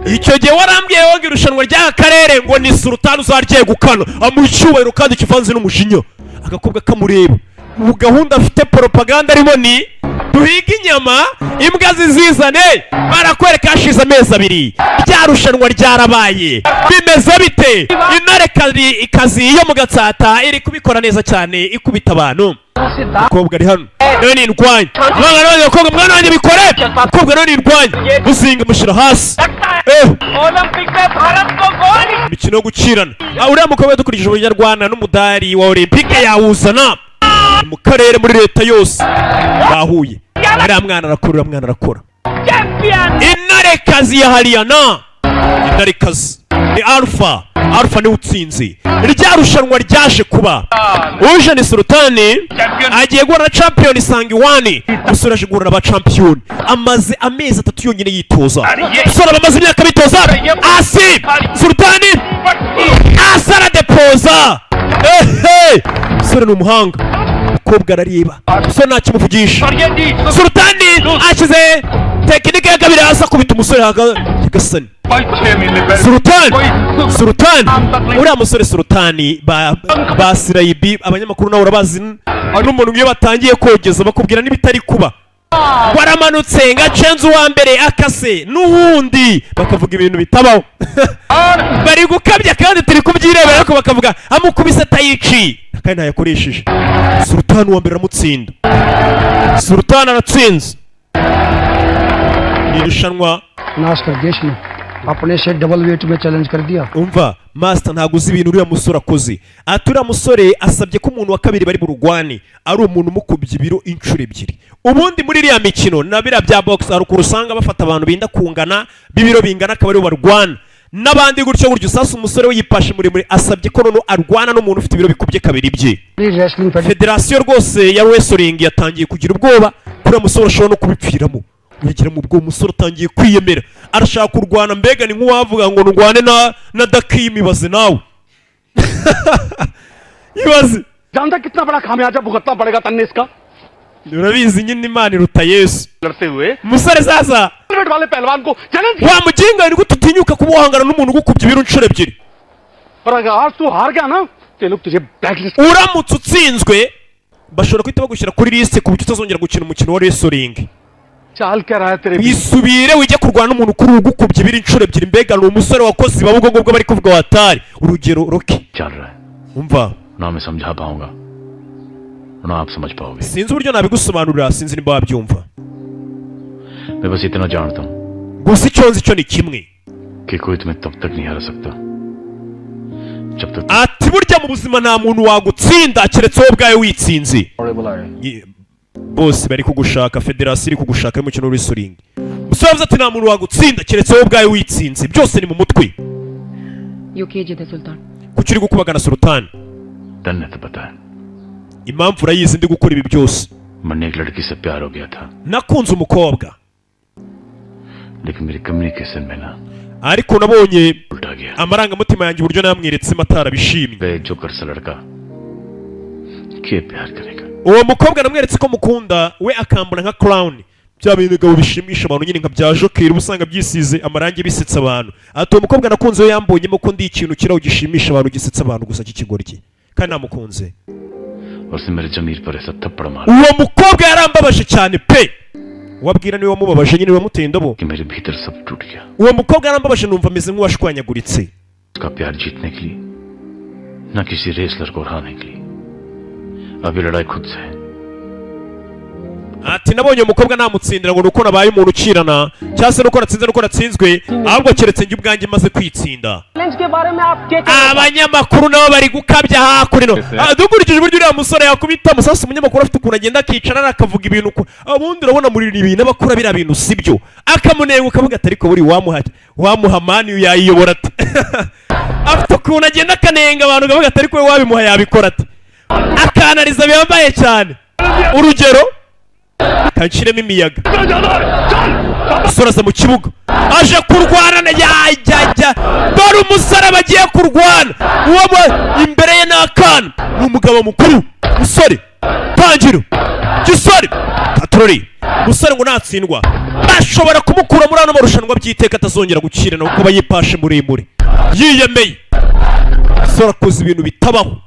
Icyo gihe warambwiye woga irushanwa ry'aka karere ngo ni Sultan uzaryegukana, amuha icyubahiro kandi kivanze n'umujinya. Agakobwa kamureba, ubu gahunda afite propaganda arimo ni duhiga inyama imbwa zizizane, barakwereka hashize amezi abiri rya rushanwa ryarabaye. Bimeze bite? Intare ikazi yo mu Gatsata iri kubikora neza cyane, ikubita abantu. Umukobwa ari hano, none indwanya mwana wanjye bikore, umukobwa none indwanya muzinga mushyira hasi. Imikino yo gukirana, uriya mukobwa dukurikije uburyo arwana n'umudari wa Olympique yawuzana mu karere muri leta yose bahuye. Ariya mwana arakora, mwana arakora. Inarekazi ya Hariyana, inarekazi ni Alpha, Alpha ni utsinze. Rya rushanwa ryaje kuba, uje ni Sultan agiye guhura na champion Sangiwani. Umusore aje guhura n'aba champion, amaze amezi 3 yonyine yitoza. Umusore bamaze imyaka bitoza, asi Sultan asara depoza. Umusore ni umuhanga, umukobwa arareba so ntakimuvugisha. Sultani ashyize tekinike ya kabiri hasi akubita umusore Gasani. Sultani uriya musore Sultani ba Sirayibi abanyamakuru nawe urabazi n'umuntu iyo batangiye kogeza bakubwira n'ibitari kuba waramanutse nga cenzu wa mbere akase n'uwundi bakavuga ibintu bitabaho bari gukabya kandi turi kubyirebera ariko bakavuga amukubise tayici kandi ntayakoresheje. Sultani wa mbere aramutsinda. Sultani aratsinze irushanwa नाश्कर देश ने अपने से double wait में चैलेंज कर दिया. Umva master ntago uzi ibintu uriya musore akoze. Atura musore asabye ko umuntu wa kabiri bari burugwane ari umuntu umukubye ibiro inshuro ebyiri. Ubundi muri iriya mikino na bira bya box ari kurusanga bafata abantu binda kungana bibiro bingana akabari barwana n'abandi gutyo gutyo. Sasa umusore we yipashe muri asabye ko nono arwana n'umuntu ufite ibiro bikubye kabiri bye. Federation rwose ya wrestling yatangiye kugira ubwoba kuri umusore ashobora no kubipfiramo. Wigira mu bwo umusore atangiye kwiyemera arashaka kurwana mbega ni nk'uwavuga ngo ndwane na Dakimi baze nawe. Ibaze जानता कितना बड़ा खामियाजा भुगतना पड़ेगा तन्ने इसका. urabizi nyine Imana iruta Yesu. लड़ते हुए Musore sasa वेट वाले पहलवान को challenge wa mujinga ni gututinyuka kuba wahangana n'umuntu ugukubye ibiro inshuro ebyiri. पर अगर आज तू हार गया ना ते लोग तुझे blacklist. Uramutse utsinzwe bashobora kwita bagushyira kuri liste ku buryo utazongera gukina umukino wa wrestling. चाल क्या रहा है तेरे Wisubire wijye kurwana n'umuntu kuri ugukubye ibiro inshuro ebyiri mbega ni umusore wakoze babugo ngubwo bari kuvuga watari urugero Rocky. चल रहा है Umva ना मैं समझा पाऊंगा ना आप समझ पाओगे. sinzi uburyo nabigusobanurira sinzi niba wabyumva. मैं बस इतना जानता हूँ Gusa icyo nzi cyo ni kimwe कि कोई तुम्हें तब तक नहीं हरा सकता जब तक ati burya mu buzima nta muntu wagutsinda keretse wowe ubwawe witsinze. Bose bari kugushaka federasiyo iri kugushaka y'umukino w'wrestling. Musore yavuze ati nta muntu wagutsinda keretse wowe ubwawe witsinze byose ni mu mutwe. You kiye jide Sultan. Kuki uri gukubagana Sultan? तन ने तो बताया Impamvu urayizi ndi gukora ibi byose. मैंने एक लड़की से प्यार हो गया था Nakunze umukobwa लेकिन मेरी कम्युनिकेशन में ना ariko nabonye उल्टा गया. amarangamutima yanjye uburyo namweretsemo atarabishimye. वे जोकर सा लड़का के प्यार करेगा. Uwo mukobwa namweretse ko mukunda we akambona nka clown bya bintu gabo bishimisha abantu nyine nka bya Joker ubusanga byisize amarangi bisetsa abantu. Ati uwo mukobwa nakunze we yambonyemo ko ndi ikintu kiraho gishimisha abantu gisetsa abantu gusa kikigoryi kandi namukunze. उसने मेरे जमीर पर ऐसा थप्पड़ मारा Uwo mukobwa yarambabaje cyane pe. Wabwira niwe wamubabaje nyine wamuteye indabo. कि मेरे भीतर सब टूट गया. Uwo mukobwa yarambabaje numva ameze nk'uwashwanyaguritse. उसका प्यार जीतने के लिए न किसी रेसलर को हराने के लिए. अभी लड़ाई खुद से है. Ati nabonye umukobwa namutsindira ngo nuko nabaye umuntu ukirana cyangwa se nuko natsinze nuko natsinzwe ahubwo keretse njye ubwanjye maze kwitsinda. Abanyamakuru nabo bari gukabya hakurino. Dukurikije uburyo uriya musore yakubita musasa umunyamakuru afite ukuntu agenda akicara akavuga ibintu abundi urabona muri ibintu abakura bira bintu sibyo akamunenga ukavuga ati ariko buri wamuha mani yayiyobora ati afite ukuntu agenda akanenga abantu ukavuga ati ariko we wabimuha yabikora ati akanariza biyambaye cyane. Urugero kanshiremo imiyaga usoraza mu kibuga aje kurwana na yajya dore umusore bagiye kurwana uwo imbere ye n'akana n'umugabo mukuru musore tangiro gisore katrori musore ngo natsindwa bashobora kumukura muri ano marushanwa byiteka atazongera gukirana kuko bayipashe muremure yiyemeye sora koze ibintu bitabaho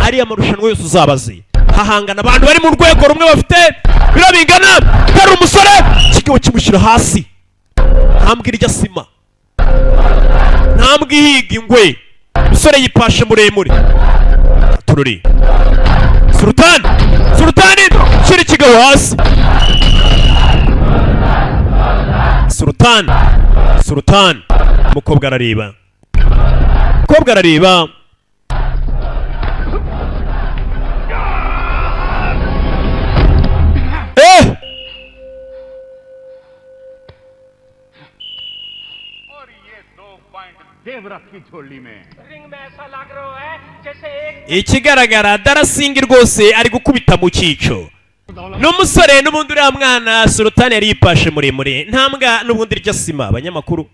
ari amarushanwa yose uzabaze hahangana abantu bari mu rwego rumwe bafite biro bingana hari umusore kigabo kimushyira hasi ntambwira ijya sima ntambwe ihiga ingwe umusore yipashe muremure tururi Sultani shyira ikigabo hasi Sultani umukobwa arareba ikigaragara Darasingi rwose ari gukubita mu cyico n'umusore n'ubundi uriya mwana Sultani yari yipashe muremure ntambwa n'ubundi iryo sima. Abanyamakuru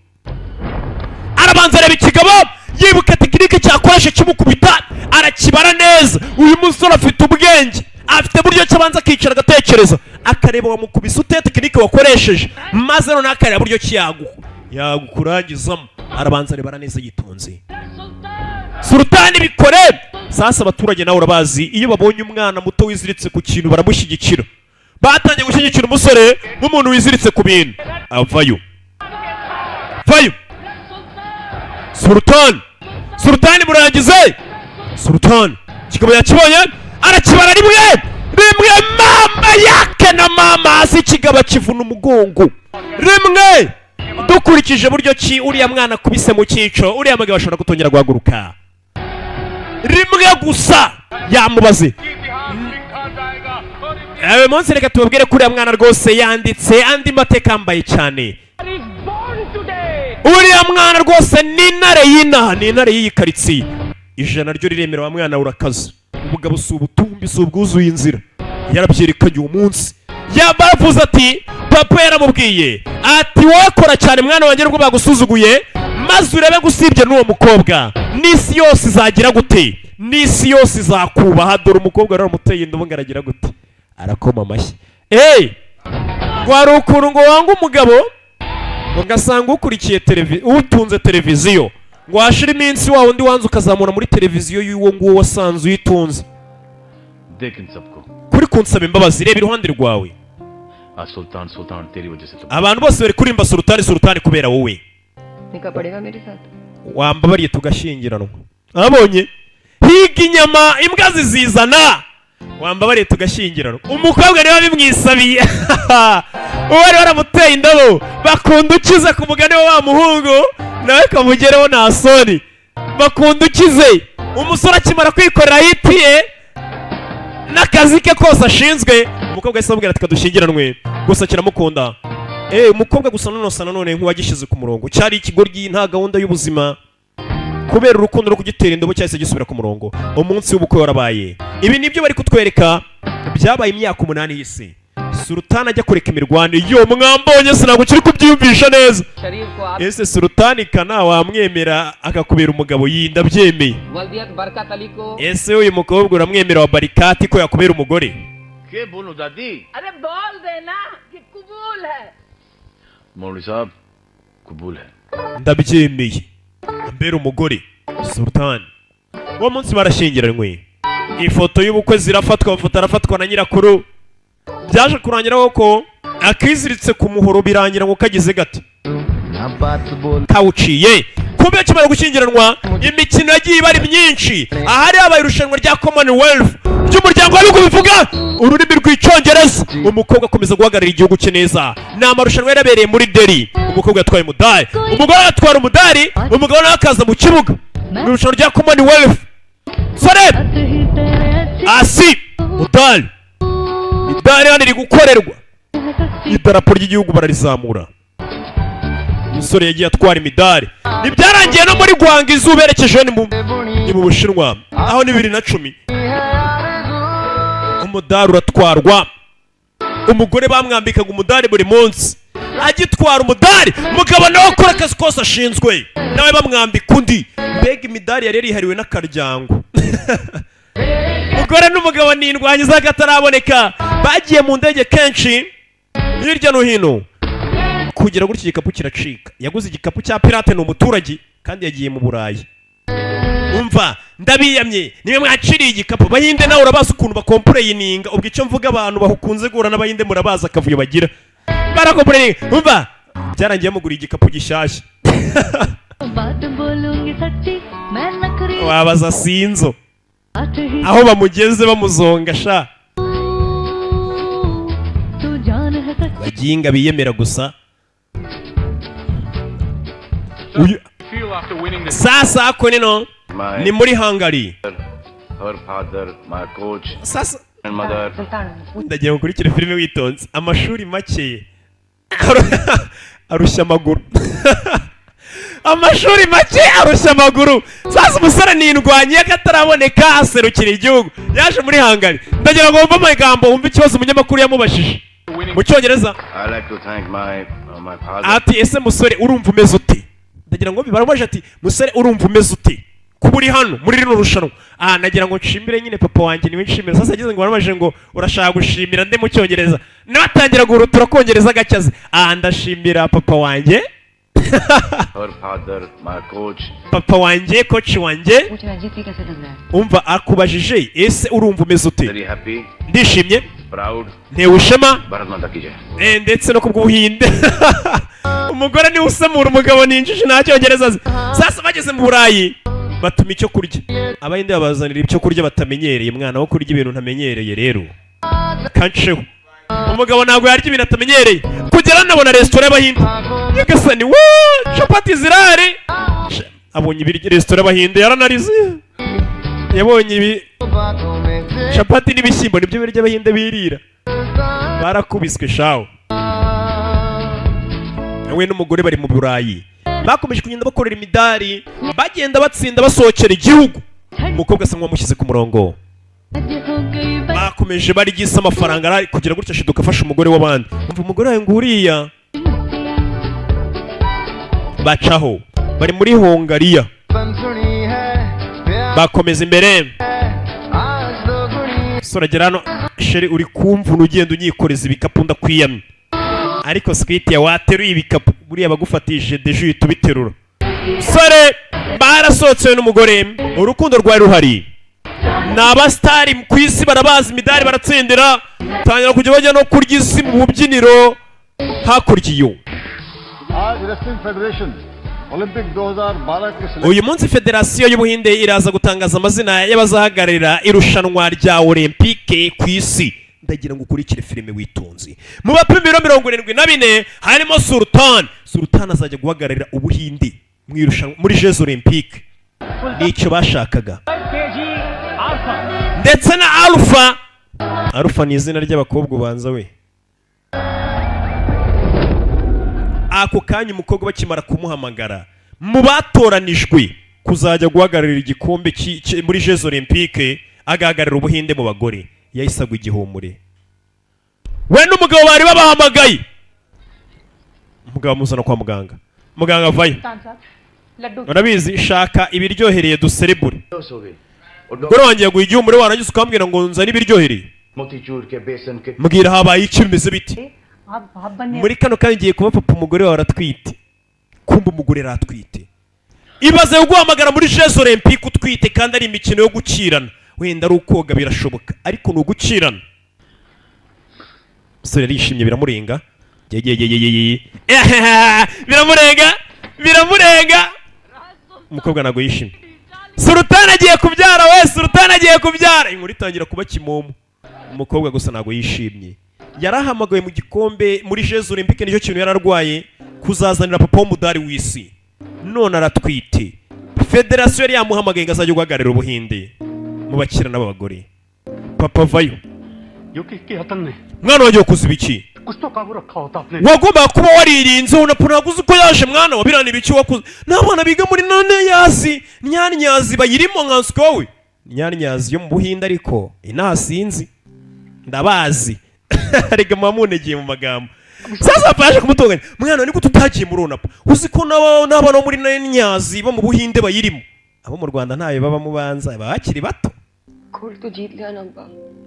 arabanza areba ikigabo yibuka tekinike cyakoresha kimukubita arakibara neza. Uyu musore afite ubwenge afite buryo ki abanza akicara agatekereza akareba wamukubise ute tekinike wakoresheje maze noneho akareba buryo ki yagukurangizamo arabanza arebana neza yitonze. Sultani bikore. Sasa abaturage nawe urabazi iyo babonye umwana muto wiziritse ku kintu baramushyigikira. Batangiye gushyigikira umusore nk'umuntu wiziritse ku bintu. Avayo Sultani murangize. Sultani kigabo yakibonye arakibara rimwe mama yake na mama hasi kigabo kivuna umugongo rimwe. Dukurikije buryo ki uriya mwana kubise mu cyico uriya mugabo ashobora kutongera guhaguruka rimwe gusa yamubaze. Munsi reka tubabwire ko uriya mwana rwose yanditse andi mateka yambaye cyane. Uriya mwana rwose ni intare y'inaha, ni intare y'iyi karitsiye. Ijana ryo riremera wa mwana urakaze. Umugabo si ubutumbi si ubwuzuye inzira. Yarabyerekanye uwo munsi. Yabavuze ati papa yaramubwiye ati wakora cyane mwana wanjye nubwo bagusuzuguye maze urebe gusibye n'uwo mukobwa n'isi yose izagira gute, n'isi yose izakubaha. Dore umukobwa rero muteye indobo ngaragira gute, arakoma amashyi. Gwari ukuntu ngo wanga umugabo ugasanga ukurikiye utunze televiziyo ngo washira iminsi wa wundi wanze ukazamura muri televiziyo y'uwo nguwo wasanze uyitunze. Kuri kunsaba imbabazi reba iruhande rwawe. सुल्तान तेरी वजह से abantu bose bari kurimba sultani kubera wowe. Wambabariye tugashyingiranwa. Abonye higa inyama imbwa zizizana. Wambabariye tugashyingiranwa. Umukobwa niwe bimwisabiye. Uwari waramuteye indobo bakunda ukize ku mugani wa muhungu nawe kamugereho nta soni. Bakunda ukize umusore akimara kwikorera hitiye n'akazi ke kose ashinzwe. Umukobwa yahise amubwira ati kadushyingiranwe gusa kiramukunda. Umukobwa gusa nanone nk'uwagishize ku murongo cyari ikigoryi nta gahunda y'ubuzima kubera urukundo no kugitera indobo cyahise gisubira ku murongo. Umunsi w'ubukwe warabaye. Ibi nibyo bari kutwereka byabaye imyaka 8 y'isi. Sultan ajya kureka imirwano yo mwambonye sinago kiri kubyiyumvisha neza. Ese Sultan kana wamwemera akakubera umugabo yinda byemeye. Ese uyu mukobwa uramwemera wa barikati ko yakubera umugore? के बोलो दादी? अरे बोल देना कि कबूल है। मौलवी साहब कबूल है। ndabyemeye ambera umugore. Sultan uwo munsi barashyingiranywe. Ifoto y'ubukwe zirafatwa, amafoto arafatwa na nyirakuru. Byaje kurangira ko akiziritse ku muhoro birangira ngo kagize gati kawuciye. Kumbe kimara gushyingiranwa imikino yagiye ibari myinshi. Ahari habaye irushanwa rya Commonwealth ry'umuryango w'ibihugu bivuga ururimi rw'icyongereza. Umukobwa akomeza guhagararira igihugu cye neza. Ni amarushanwa yarabereye muri Delhi. Umukobwa yatwaye umudari, umugore atwara umudari, umugabo nawe akaza mu kibuga mu irushanwa rya Commonwealth. Sareb asi mudari idari hano iri gukorerwa. Idarapo ry'igihugu bararizamura. Umusore yagiye atwara imidari. Nibyarangiye no muri Gwangizu berekeje ni mu Bushinwa aho ni 2010. Umudari uratwarwa. Umugore bamwambikaga umudari buri munsi. Agitwara umudari umugabo nawe akora akazi kose ashinzwe nawe bamwambika undi. Mbega imidari yari yarihariwe n'akaryango. Umugore n'umugabo n'indwanyi z'akataraboneka bagiye mu ndege kenshi hirya no hino kugera gutya igikapu kiracika. Yaguze igikapu cya pirate ni umuturage kandi yagiye mu Burayi. Umva ndabiyamye niwe mwaciriye igikapu. Bahinde nawe urabaza ukuntu bakompureyininga. Ubwo icyo mvuga abantu bahukunze guhura n'abahinde murabaza akavuyo bagira barakompureyininga. Umva byarangiye mugura igikapu gishyashya. Wabaza sinzo aho bamugeze bamuzonga sha. Baginga biyemera gusa. Sasa ako nino ni muri Hungary. Her father, my coach, Sasa and mother. ndagiye gukurikira filime witonze. Amashuri make arusha amaguru. Amashuri make arusha amaguru. Sasa umusore n'indwanyi y'akataraboneka aserukira igihugu yaje muri Hungary. Ndagira ngo wumve amagambo wumve ikibazo umunyamakuru yamubashije mu Cyongereza. I like to thank my father. Ati ese musore urumva umeze ute? Ndagira ngo bibarabaje ati musore urumva umeze ute? kuba uri hano muri rino rushanwa. Nagira ngo nshimire nyine papa wanjye niwe nshimira. Sasa yagize ngo baramaje ngo urashaka gushimira nde mu cyongereza. Nabatangira guhurutura kongereza gacyaze. Ndashimira papa wanjye. Her father, my coach. Papa wanjye, coach wanjye. Umva akubajije ese urumva umeze ute? Very happy. Ndishimye. Proud. Ntewe ishema. Bharat ki jai. Ndetse no kubw'ubuhinde. Umugore niwe usemura umugabo ninjije nta cyongereza azi. Sasa bageze mu Burayi batuma icyo kurya. Abahinde babazanira icyo kurya batamenyereye, mwana wo kurya ibintu ntamenyereye rero. Kanceho. Umugabo ntabwo yarya ibintu atamenyereye. Kugera nabona restaurant y'Abahinde. Nyagasani chapati zirare. Abonye ibiryo restaurant y'Abahinde yaranarize. Yabonye ibi chapati n'ibishyimbo nibyo biryo Abahinde birira. Barakubiswe shawo. We n'umugore bari mu Burayi. Bakomeje kugenda bakorera imidari, bagenda batsinda basohokera igihugu. Umukobwa asa nk'uwamushyize ku murongo. Bakomeje barigisa amafaranga kugira gutya shiduka afasha umugore w'abandi. Umva umugore wawe nguriya. Bacaho bari muri Hongariya. Bakomeza imbere. Soragera hano sheri uri kumva unugenda unyikoreza ibikapu ndakwiyamye. Ariko skate ya wateruye ibikapu buriya bagufatishije deje uhita ubiterura. Sore barasohotse n'umugore urukundo rwari ruhari. N'abastari ku isi barabazi imidari baratsendera. Tangira kujya bajya no kurya isi mu bubyiniro hakurya iyo. Uyu munsi Federasiyo y'Ubuhinde iraza gutangaza amazina y'abazahagararira irushanwa rya Olympique ku isi. Ndagira ngo ukurikire filime witonze. Mu bapimiro 74 harimo Sultan. Sultan azajya guhagararira Ubuhinde mu irushanwa muri Jeux Olympiques. Nicyo bashakaga. Ndetse na Alpha. Alpha ni izina ry'abakobwa ubanza we. Ako kanya umukobwa bakimara kumuhamagara mu batoranijwe kuzajya guhagararira igikombe muri Jeux Olympiques agahagararira Ubuhinde mu bagore. Yahisagwa igihumure. We n'umugabo bari babahamagaye. Umugabo muzana kwa muganga. Muganga avayo. Urabizi shaka ibiryohereye duserebure. Gore wanjye yaguye igihumure warangiza ukambwira ngo nzane ibiryohereye. Mbwira habaye iki bimeze biti? Muri kano kandi ngiye kuba papa umugore wawe aratwite. Kumba umugore aratwite. Ibaze guhamagara muri Jeux Olympiques utwite kandi ari imikino yo gukirana. Wenda ari ukoga birashoboka ariko no gukirana. Sore rishimye biramurenga. Biramurenga. Umukobwa nago yishimye. Sultan agiye kubyara we, Sultan agiye kubyara. Inkuru itangira kuba kimomo. Umukobwa gusa nago yishimye. Yarahamagaye mu gikombe muri Jeux Olympiques nicyo kintu yararwaye kuzazanira papa w'umudari w'isi. None aratwite. Federasiyo yari yamuhamagaye ngo azajye guhagararira Ubuhinde mu bakirana b'abagore. Papa vayo. Mwana wagiye kuziba iki? Wagomba kuba waririnze unapunaguze uko yaje mwana wabirana ibiki wakuze. N'abana biga muri none yazi nyanyazi bayirimo nkanswe wowe. Nyanyazi yo mu Buhinde ariko inasinzi. Ndabazi. Arega mamunegeye mu magambo. Sasa paje kumutonganya. Mwana niko tutagiye muri onapo. Uzi ko n'abana muri nyanyazi bo mu Buhinde bayirimo. Abo mu Rwanda ntayo baba mubanza bakiri bato.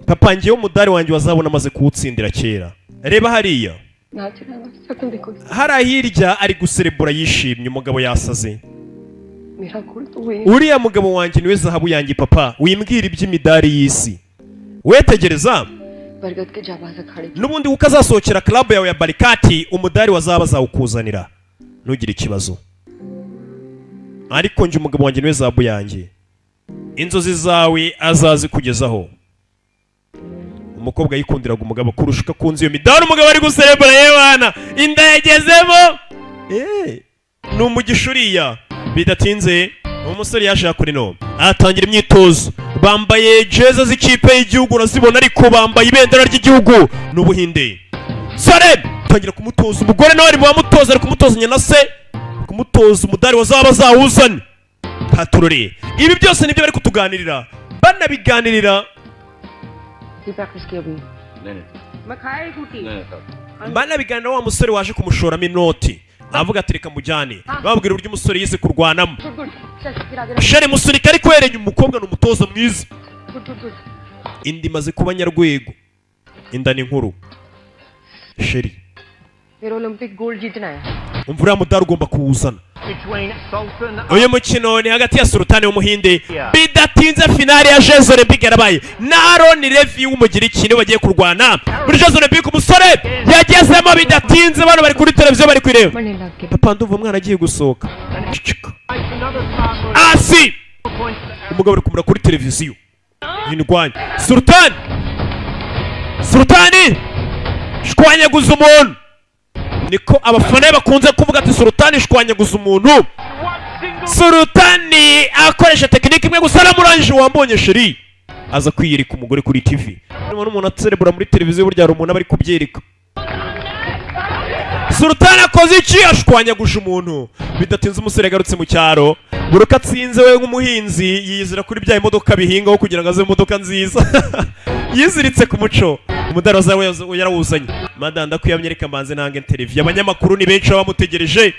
Papa ngiye umudari wanjye wazabona amaze kuwutsindira kera. Reba hariya. Harahirya ari guserebura yishimye umugabo yasaze. Uriya mugabo wanjye niwe zahabu yanjye papa. Wimbwira iby'imidari y'isi. Wetegereza. Nubundi ukazasohokera club yawe ya Barikati umudari wazaba zawukuzanira. Ntugire ikibazo. Ariko nje umugabo wanjye niwe zahabu yanjye. Inzozi zawe azazi kugezaho. Umukobwa yikundiraga umugabo kurushuka kunzi iyo midari umugabo ari guserebura yebana inda yagezemo. Numugishuriya bidatinze umusore yashaka kuri no atangira imyitozo bambaye jezi z'ikipe y'igihugu urazibona ariko bambaye ibendera ry'igihugu n'Ubuhinde. Sare tangira kumutoza umugore nawe ari mu bamutoza ari kumutozanya na se kumutoza umudari wazaba zawuzana. Paturore ibi byose nibyo bari kutuganirira banabiganirira. Banabiganira wa musore waje kumushoramo inoti avuga ati reka mujyane babwira uburyo umusore yize kurwanamo good चल फिर आगे sheri musirikare kwerenya umukobwa ni umutoza mwiza good good good inda imaze kuba nyarwego inda ni nkuru sheri फिर Olympic gold जीतना है umva uriya mudari ugomba kuwuzana uyu mukino ni hagati ya sultani w'umuhinde bidatinze finale ya jeux olympique yarabaye na Aaron Levy w'umugiriki niwe bagiye kurwana muri jeux olympique umusore yagezemo bidatinze bano bari kuri televiziyo bari kwireba papa ndumva umwana agiye gusohoka asi umugabo ari kumura kuri televiziyo yindwanya sultani shwanyaguza umuntu niko abafana bakunze kuvuga ati sultani shwanyaguza umuntu sultani akoresha tekinike imwe gusa aramurangije wambonye sheri aza kwiyereka umugore kuri TV none umuntu atserebura muri televiziyo burya hari umuntu aba ari kubyereka sultani akoze iki ashwanyaguje umuntu bidatinze umusore yagarutse mu cyaro buruka atsinze we nk'umuhinzi yizira kuri bya imodoka bihingaho kugira ngo aze imodoka nziza yiziritse ku muco umudari wawe yarawuzanye madanda kwiyamyereka mbanze nange televiziyo abanyamakuru ni benshi bamutegereje